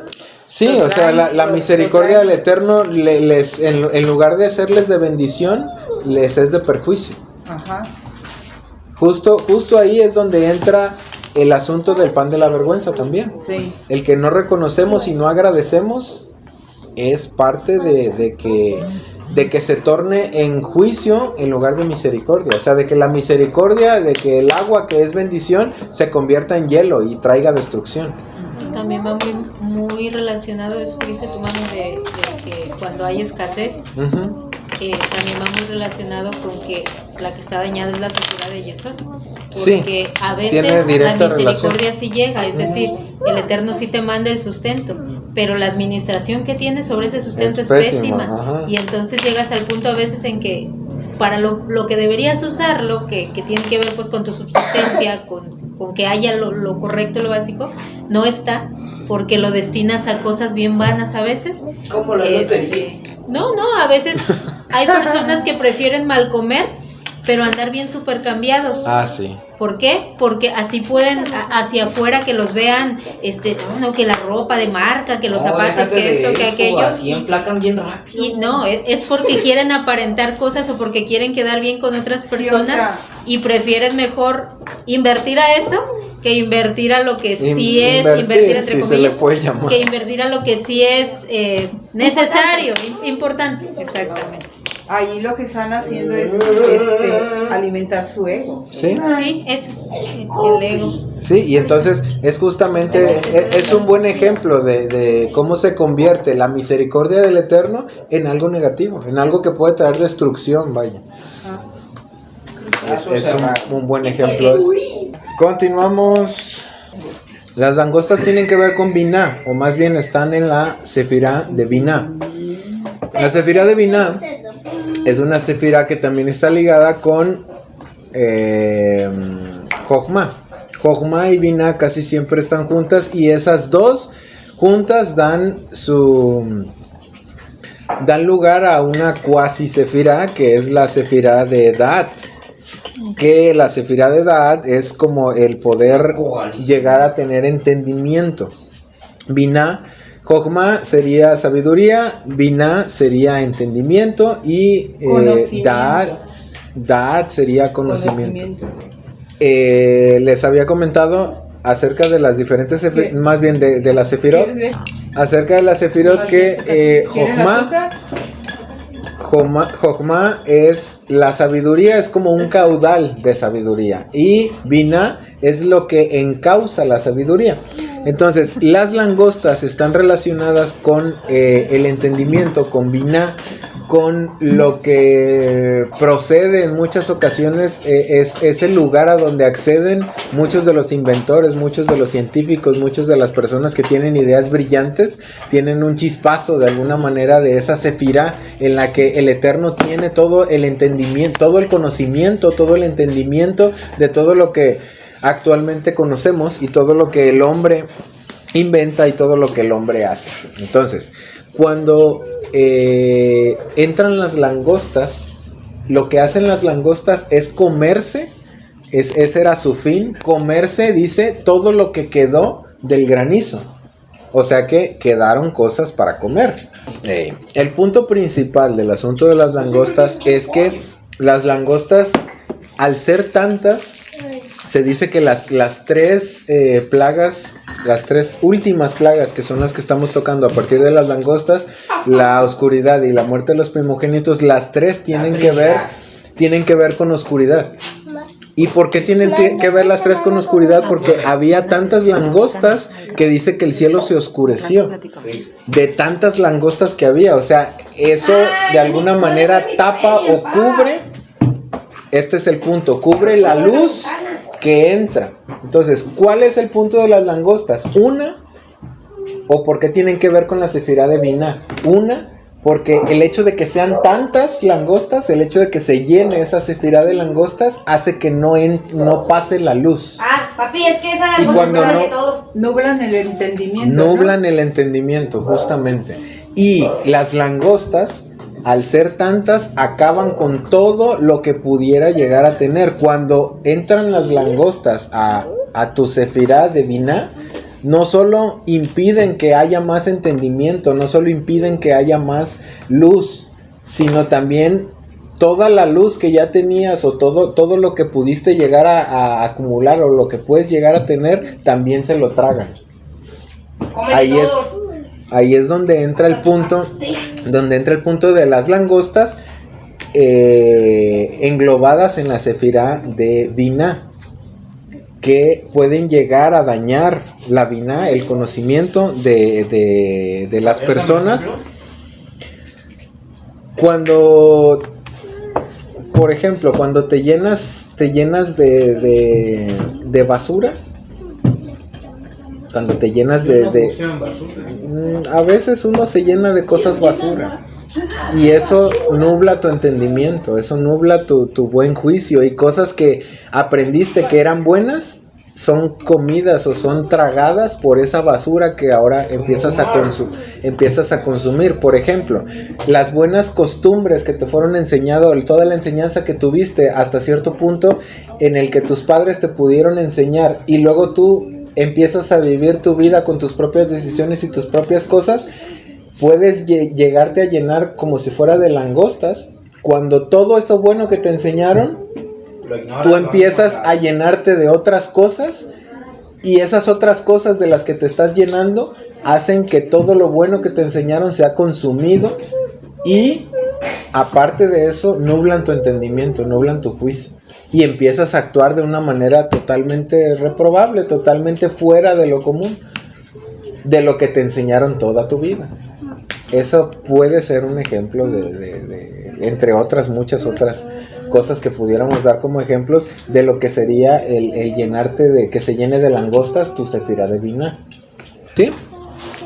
Sí, o sea, la misericordia del Eterno en lugar de hacerles de bendición, les es de perjuicio. Ajá. Justo ahí es donde entra el asunto del pan de la vergüenza también. Sí. El que no reconocemos y no agradecemos es parte de que de que se torne en juicio en lugar de misericordia. O sea, de que la misericordia, de que el agua que es bendición se convierta en hielo y traiga destrucción. También va muy relacionado eso que dice tu mami de que cuando hay escasez, Uh-huh. también va muy relacionado con que la que está dañada es la sefirá de Yesod. Sí, Porque a tiene veces la directa misericordia sí llega, es decir, el Eterno sí te manda el sustento, pero la administración que tienes sobre ese sustento es pésima, pésima. ajá. Y entonces llegas al punto a veces en que para lo que deberías usarlo, que tiene que ver pues con tu subsistencia, con que haya lo correcto, lo básico, no está, porque lo destinas a cosas bien vanas a veces. Como la lotería. No, a veces hay personas que prefieren mal comer, pero andar bien súper cambiados. Ah, sí. ¿Por qué? Porque así pueden hacia afuera que los vean, que la ropa de marca, que los zapatos, que esto, que aquello. Así enflacan bien rápido. Y no, es porque quieren aparentar cosas o porque quieren quedar bien con otras personas, Sí, o sea, y prefieren mejor invertir a eso que invertir a lo que sí es, Invertir, invertir entre si se le comillas, puede llamar. que invertir a lo que sí es necesario, importante, exactamente. ahí lo que están haciendo es alimentar su ego. Sí. Sí, eso, el ego. Sí, y entonces es justamente, es un buen ejemplo de cómo se convierte la misericordia del Eterno en algo negativo, en algo que puede traer destrucción, vaya. Es un buen ejemplo. Continuamos. Las langostas tienen que ver con Biná, o más bien están en la sefirá de Biná. La sefirá de Biná es una sefirá que también está ligada con Jochma. Jochma y Biná casi siempre están juntas, y esas dos juntas dan lugar a una cuasi sefirá, que es la sefirá de Daat. Que la sefirá de Daat es como el poder llegar a tener entendimiento. Biná, Jochma sería sabiduría, Biná sería entendimiento, y Daat sería conocimiento. Les había comentado acerca de las diferentes más bien de la sefirot, acerca de la sefirot, que Jochma es la sabiduría, es como un caudal de sabiduría, y Biná es lo que encausa la sabiduría. Entonces, las langostas están relacionadas con el entendimiento, con Biná, con lo que procede en muchas ocasiones, es el lugar a donde acceden muchos de los inventores, muchos de los científicos, muchas de las personas que tienen ideas brillantes, tienen un chispazo de alguna manera de esa sefirá en la que el Eterno tiene todo el entendimiento, todo el conocimiento, todo el entendimiento de todo lo que actualmente conocemos y todo lo que el hombre inventa y todo lo que el hombre hace. Entonces, cuando entran las langostas, lo que hacen las langostas es comerse, ese era su fin, comerse, dice, todo lo que quedó del granizo. O sea que quedaron cosas para comer. El punto principal del asunto de las langostas es que las langostas, al ser tantas, se dice que las tres plagas, las tres últimas plagas, que son las que estamos tocando a partir de las langostas, la oscuridad y la muerte de los primogénitos, las tres tienen que ver con oscuridad. ¿Y por qué tienen que ver las tres con oscuridad? Porque había tantas langostas que dice que el cielo se oscureció de tantas langostas que había. O sea, eso de alguna manera tapa o cubre. Este es el punto, cubre la luz que entra. Entonces, ¿cuál es el punto de las langostas? Una, o por qué tienen que ver con la sefirá de Biná. Una, porque el hecho de que sean tantas langostas, el hecho de que se llene esa sefirá de langostas, hace que no pase la luz. Ah, papi, es que esa Y cuando cosa no- de todo. Nublan el entendimiento. Nublan el entendimiento, justamente. Y las langostas, al ser tantas, acaban con todo lo que pudiera llegar a tener. Cuando entran las langostas a tu sefirá de Biná, no solo impiden que haya más entendimiento, no solo impiden que haya más luz, sino también toda la luz que ya tenías, o todo lo que pudiste llegar a acumular, o lo que puedes llegar a tener, también se lo tragan. Come Ahí todo. Ahí es donde entra el punto donde entra el punto de las langostas, englobadas en la sefirá de Binah, que pueden llegar a dañar la Binah, el conocimiento de las personas. Cuando, por ejemplo, cuando te llenas de basura, cuando te llenas a veces uno se llena de cosas basura, y eso nubla tu entendimiento, eso nubla tu buen juicio, y cosas que aprendiste que eran buenas son comidas o son tragadas por esa basura que ahora empiezas a consumir. Por ejemplo, las buenas costumbres que te fueron enseñadas, toda la enseñanza que tuviste hasta cierto punto en el que tus padres te pudieron enseñar, y luego tú empiezas a vivir tu vida con tus propias decisiones y tus propias cosas, puedes llegarte a llenar como si fuera de langostas, cuando todo eso bueno que te enseñaron, tú empiezas a llenarte de otras cosas, y esas otras cosas de las que te estás llenando hacen que todo lo bueno que te enseñaron sea consumido, y aparte de eso nublan tu entendimiento, nublan tu juicio, y empiezas a actuar de una manera totalmente reprobable, totalmente fuera de lo común, de lo que te enseñaron toda tu vida. Eso puede ser un ejemplo de entre otras, muchas otras cosas que pudiéramos dar como ejemplos de lo que sería el llenarte de, que se llene de langostas tu sefirá de Binah. ¿Sí?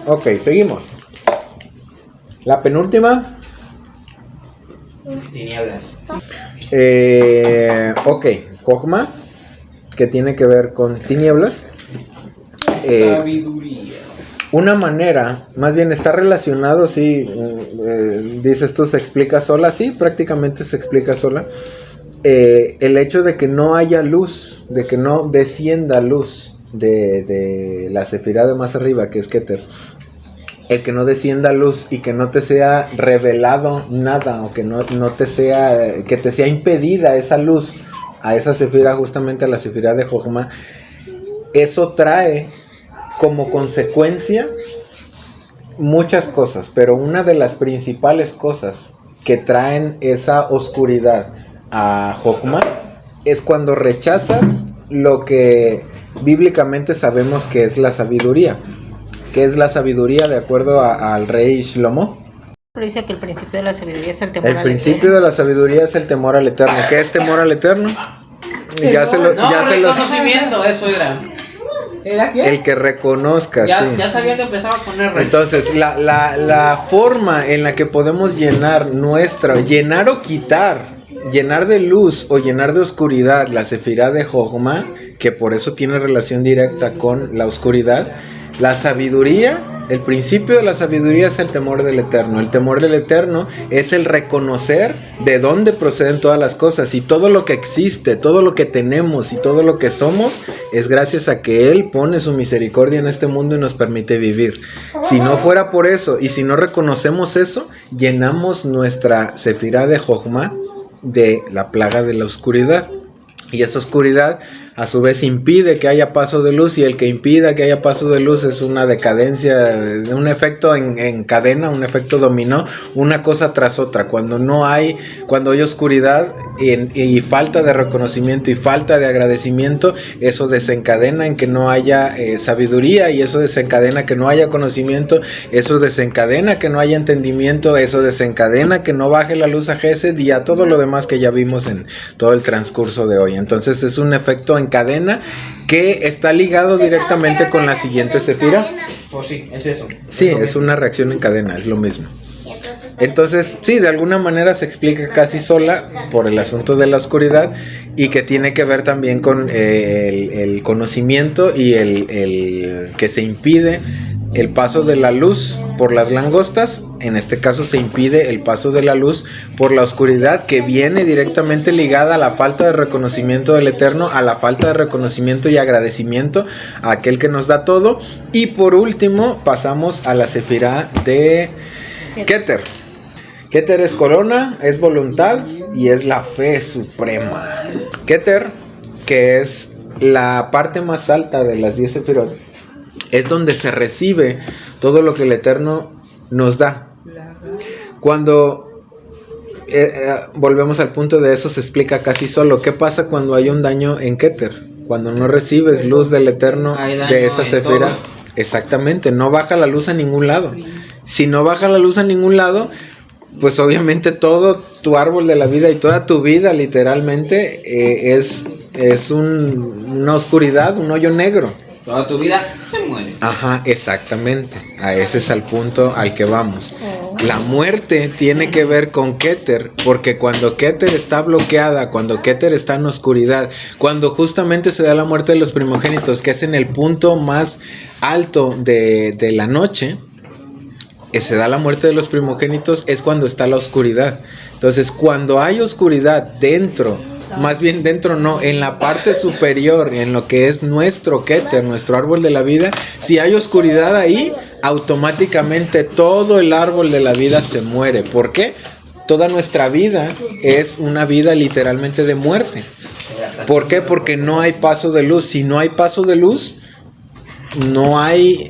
Ok, seguimos. La penúltima. Tinieblas. Ok, Jochma, que tiene que ver con tinieblas. Sabiduría. Una manera, más bien está relacionado, sí, dices tú, se explica sola, sí, prácticamente se explica sola. El hecho de que no haya luz, de que no descienda luz de la sefirá de más arriba, que es Keter, el que no descienda luz y que no te sea revelado nada, o que no te sea, que te sea impedida esa luz a esa sefirá, justamente a la sefirá de Jochma, eso trae como consecuencia muchas cosas, pero una de las principales cosas que traen esa oscuridad a Jochma es cuando rechazas lo que bíblicamente sabemos que es la sabiduría. ¿Qué es la sabiduría de acuerdo al rey Shlomo? Pero dice que el principio de la sabiduría es el temor al Eterno. El principio de la sabiduría es el temor al Eterno. ¿Qué es temor al Eterno? Reconocimiento, eso era. ¿Era qué? El que reconozca, sí. Ya sabía que empezaba con R. Entonces, la forma en la que podemos llenar o quitar, llenar de luz o llenar de oscuridad la sefirá de Jochma, que por eso tiene relación directa con la oscuridad, la sabiduría, el principio de la sabiduría es el temor del Eterno. El temor del Eterno es el reconocer de dónde proceden todas las cosas, y todo lo que existe, todo lo que tenemos y todo lo que somos es gracias a que Él pone su misericordia en este mundo y nos permite vivir. Si no fuera por eso, y si no reconocemos eso, llenamos nuestra sefirá de Jochma de la plaga de la oscuridad, y esa oscuridad a su vez impide que haya paso de luz, y el que impida que haya paso de luz es una decadencia, un efecto en cadena, un efecto dominó, una cosa tras otra. Cuando hay oscuridad y falta de reconocimiento y falta de agradecimiento, eso desencadena en que no haya sabiduría, y eso desencadena que no haya conocimiento, eso desencadena que no haya entendimiento, eso desencadena que no baje la luz a Gesed y a todo lo demás que ya vimos en todo el transcurso de hoy. Entonces es un efecto en cadena que está ligado directamente con la siguiente sefirá. Pues sí, es eso. Sí, es una reacción en cadena, es lo mismo. Entonces, sí, de alguna manera se explica casi sola por el asunto de la oscuridad, y que tiene que ver también con el conocimiento y el que se impide el paso de la luz por las langostas. En este caso se impide el paso de la luz por la oscuridad, que viene directamente ligada a la falta de reconocimiento del Eterno, a la falta de reconocimiento y agradecimiento a aquel que nos da todo. Y por último pasamos a la sefirá de Keter. Keter es corona, es voluntad y es la fe suprema. Keter, que es la parte más alta de las 10 sefirot, es donde se recibe todo lo que el Eterno nos da. Cuando volvemos al punto de eso, se explica casi solo. ¿Qué pasa cuando hay un daño en Keter? Cuando no recibes luz del Eterno de esa Sefira. Exactamente, no baja la luz a ningún lado. Si no baja la luz a ningún lado, pues obviamente todo tu árbol de la vida y toda tu vida literalmente es una oscuridad, un hoyo negro. Toda tu vida se muere. Ajá, exactamente. A ese es el punto al que vamos. La muerte tiene que ver con Keter, porque cuando Keter está bloqueada, cuando Keter está en oscuridad, cuando justamente se da la muerte de los primogénitos, que es en el punto más alto de la noche, se da la muerte de los primogénitos, es cuando está la oscuridad. Entonces, cuando hay oscuridad dentro, más bien dentro no, en la parte superior, en lo que es nuestro Keter, nuestro árbol de la vida, si hay oscuridad ahí, automáticamente todo el árbol de la vida se muere. ¿Por qué? Toda nuestra vida es una vida literalmente de muerte. ¿Por qué? Porque no hay paso de luz. Si no hay paso de luz, no hay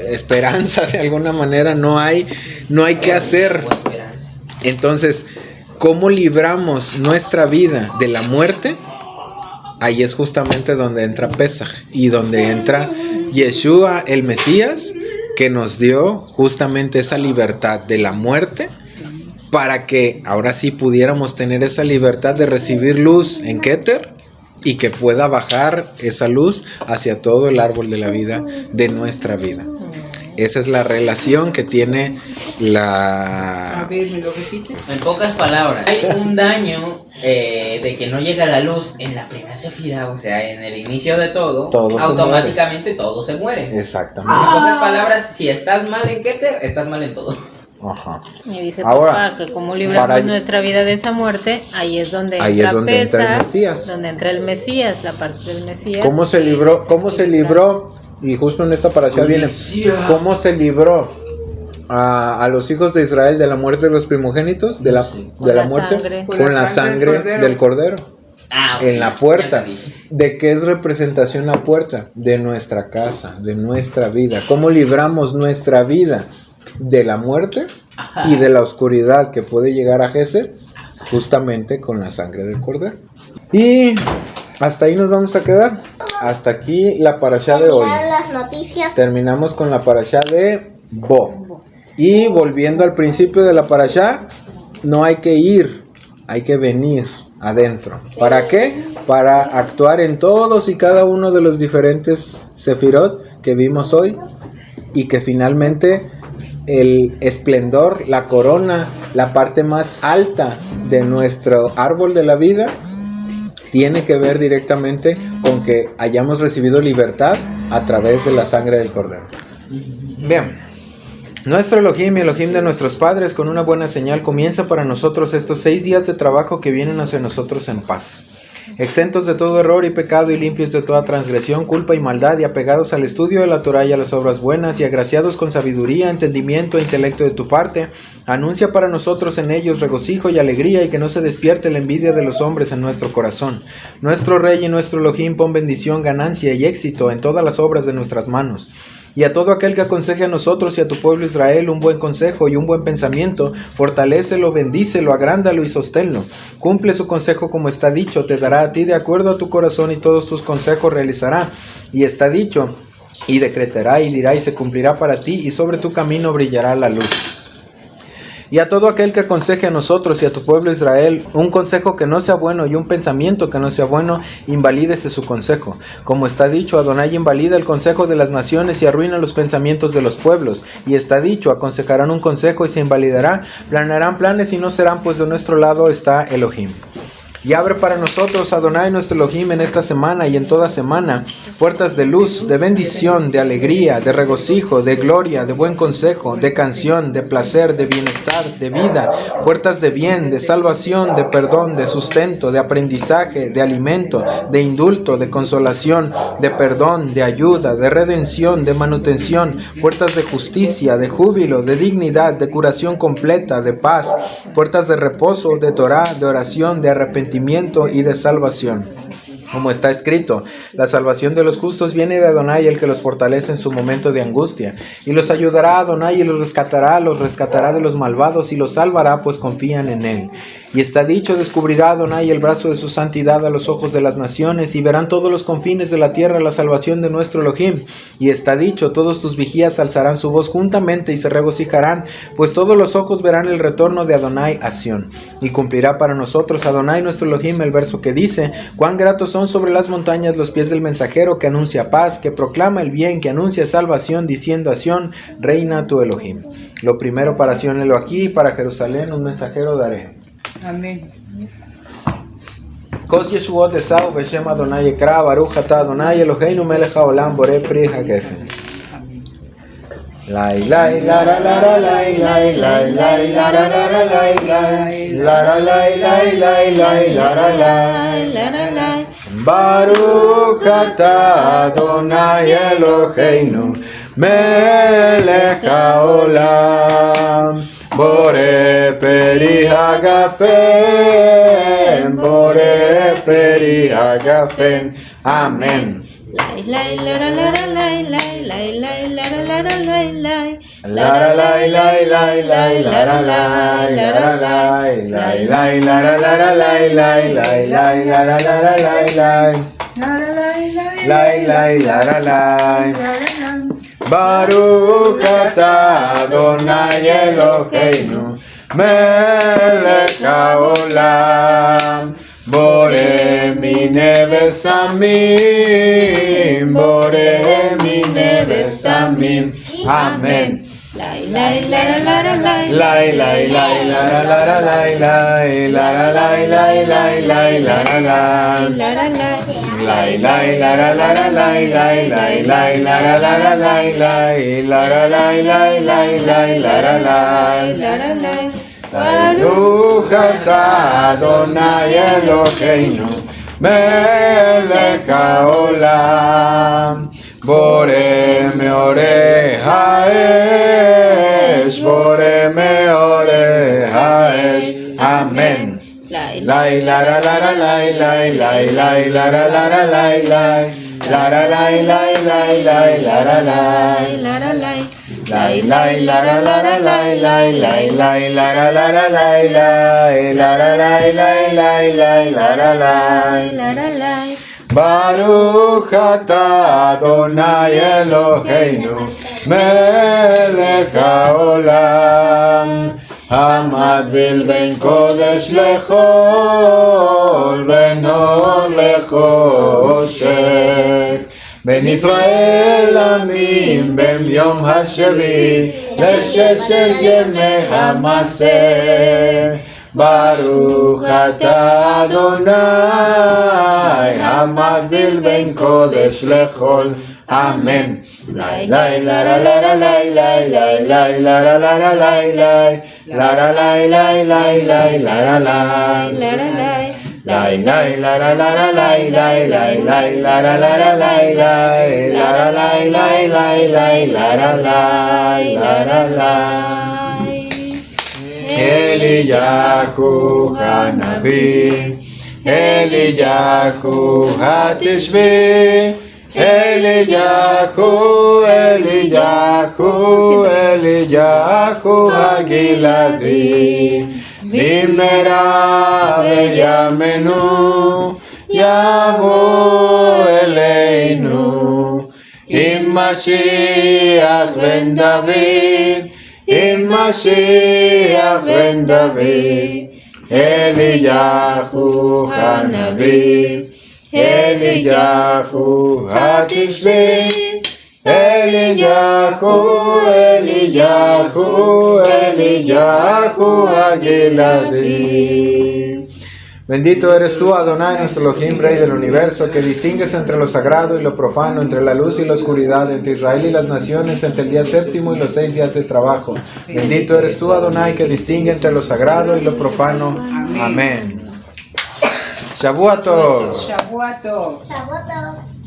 esperanza de alguna manera, no hay qué hacer. Entonces, ¿cómo libramos nuestra vida de la muerte? Ahí es justamente donde entra Pesaj y donde entra Yeshua el Mesías, que nos dio justamente esa libertad de la muerte, para que ahora sí pudiéramos tener esa libertad de recibir luz en Keter y que pueda bajar esa luz hacia todo el árbol de la vida de nuestra vida. Esa es la relación que tiene la... A ver, ¿me lo repites? En pocas palabras, hay un daño de que no llega la luz en la primera sefira, o sea, en el inicio de todo automáticamente todo se muere. Exactamente. En pocas palabras, si estás mal en Keter, estás mal en todo. Ajá. Y dice Ahora, papá que como libramos nuestra vida de esa muerte, ahí es donde entra entra el Mesías. donde entra el Mesías, la parte del Mesías. ¿Cómo se libró? ¿Cómo se libró? Y justo en esta parasha viene, ¿cómo se libró a los hijos de Israel de la muerte de los primogénitos? De la muerte, sangre. con la sangre del cordero. En la puerta. ¿De qué es representación la puerta? De nuestra casa, de nuestra vida. ¿Cómo libramos nuestra vida de la muerte y de la oscuridad que puede llegar a Geser? Justamente con la sangre del cordero. Y hasta ahí nos vamos a quedar. Hasta aquí la parashá de hoy. Las noticias. Terminamos con la parashá de Bo. Y volviendo al principio de la parashá, no hay que ir, hay que venir adentro. ¿Para qué? Para actuar en todos y cada uno de los diferentes sefirot que vimos hoy, y que finalmente el esplendor, la corona, la parte más alta de nuestro árbol de la vida tiene que ver directamente con que hayamos recibido libertad a través de la sangre del cordero. Bien, nuestro Elohim y Elohim de nuestros padres, con una buena señal, comienza para nosotros estos 6 días de trabajo que vienen hacia nosotros en paz. Exentos de todo error y pecado y limpios de toda transgresión, culpa y maldad, y apegados al estudio de la Torá y a las obras buenas, y agraciados con sabiduría, entendimiento e intelecto de tu parte, anuncia para nosotros en ellos regocijo y alegría, y que no se despierte la envidia de los hombres en nuestro corazón. Nuestro Rey y nuestro Elohim, pon bendición, ganancia y éxito en todas las obras de nuestras manos. Y a todo aquel que aconseje a nosotros y a tu pueblo Israel un buen consejo y un buen pensamiento, fortalécelo, bendícelo, agrándalo y sosténlo. Cumple su consejo como está dicho, te dará a ti de acuerdo a tu corazón, y todos tus consejos realizará. Y está dicho, y decretará y dirá, y se cumplirá para ti, y sobre tu camino brillará la luz. Y a todo aquel que aconseje a nosotros y a tu pueblo Israel un consejo que no sea bueno y un pensamiento que no sea bueno, invalídese su consejo. Como está dicho, Adonai invalida el consejo de las naciones y arruina los pensamientos de los pueblos. Y está dicho, aconsejarán un consejo y se invalidará, planearán planes y no serán, pues de nuestro lado está Elohim. Y abre para nosotros, Adonai nuestro Elohim, en esta semana y en toda semana, puertas de luz, de bendición, de alegría, de regocijo, de gloria, de buen consejo, de canción, de placer, de bienestar, de vida, puertas de bien, de salvación, de perdón, de sustento, de aprendizaje, de alimento, de indulto, de consolación, de perdón, de ayuda, de redención, de manutención, puertas de justicia, de júbilo, de dignidad, de curación completa, de paz, puertas de reposo, de Torah, de oración, de arrepentimiento y de salvación. Como está escrito, la salvación de los justos viene de Adonai, el que los fortalece en su momento de angustia. Y los ayudará Adonai y los rescatará de los malvados y los salvará, pues confían en él. Y está dicho, descubrirá Adonai el brazo de su santidad a los ojos de las naciones, y verán todos los confines de la tierra la salvación de nuestro Elohim. Y está dicho, todos tus vigías alzarán su voz juntamente y se regocijarán, pues todos los ojos verán el retorno de Adonai a Sión. Y cumplirá para nosotros Adonai nuestro Elohim el verso que dice, cuán gratos son sobre las montañas los pies del mensajero que anuncia paz, que proclama el bien, que anuncia salvación, diciendo a Sión, reina tu Elohim. Lo primero para Sión helo aquí, y para Jerusalén un mensajero daré. Amén. Kos Yeshuot Esau Beshem Adonai Ekra Baruch Ata Adonai Eloheinu Melech Haolam Borei Pri HaGefen. Lai lai la la la la lai lai lai lai la la la la lai lai la la lai lai lai lai la la lai Baruch Ata Adonai Eloheinu Melech Haolam Borei Pri HaGefen, Borei Pri HaGefen. Amén. Lai lai la la la la lai lai lai lai la la la la lai lai La la lai lai lai lai la la lai la la lai lai lai la la la la lai lai lai lai la la la la lai lai lai lai la la lai Baruch Ata Adonai Eloheinu Melech Haolam Borei Minei Besamim Borei Minei Besamim. Amén. lai lai la la la lai Lai lai lai la la la la lai lai la la lai lai lai lai la la lai la la lai lai lai la la la la lai lai lai lai la la la la lai lai la la lai lai lai lai la la lai la la lai Baruch Ata Adonai Eloheinu Melech Haolam Borei Meorei Haesh Borei Meorei Haesh. Amén. lai Lai la la la la lai lai lai lai la la la la lai lai la la lai lai lai lai la la lai la la lai lai lai la la la la lai lai lai lai la la la la lai lai la la lai lai lai lai la la lai la la lai Baruch Ata Adonai Eloheinu Melech Haolam Hamad bil ben kodesh lechol ben or lechoshech Ben Israel Amim ben Yom HaShevi Leshesh Yemei HaMaseh Baruch Ata Adonai Hamad bil ben kodesh lechol. Amén. Lai lai la la la la lai lai lai lai la la la la lai lai la la lai lai lai lai la la lai la la lai lai lai la la la la lai lai lai lai la la la la lai lai la la lai lai lai lai la la lai la la lai Eliyahu Hanavi Eliyahu Hatishbi Eliyahu Eliyahu Eliyahu Hagiladi Bimera Beyamenu Yahu Eleinu Im Mashiach ben David Im Mashiach ben David Eliyahu Hanavi Eliyahu Hatishbi Eliyahu Eliyahu Eliyahu Hagiladi. Bendito eres tú, Adonai, nuestro Elohim, Rey del universo, que distingues entre lo sagrado y lo profano, entre la luz y la oscuridad, entre Israel y las naciones, entre el día séptimo y los 6 días de trabajo. Bendito eres tú, Adonai, que distingue entre lo sagrado y lo profano. Amén. Shavuot Tov. Shavuot Tov. Shavuot Tov.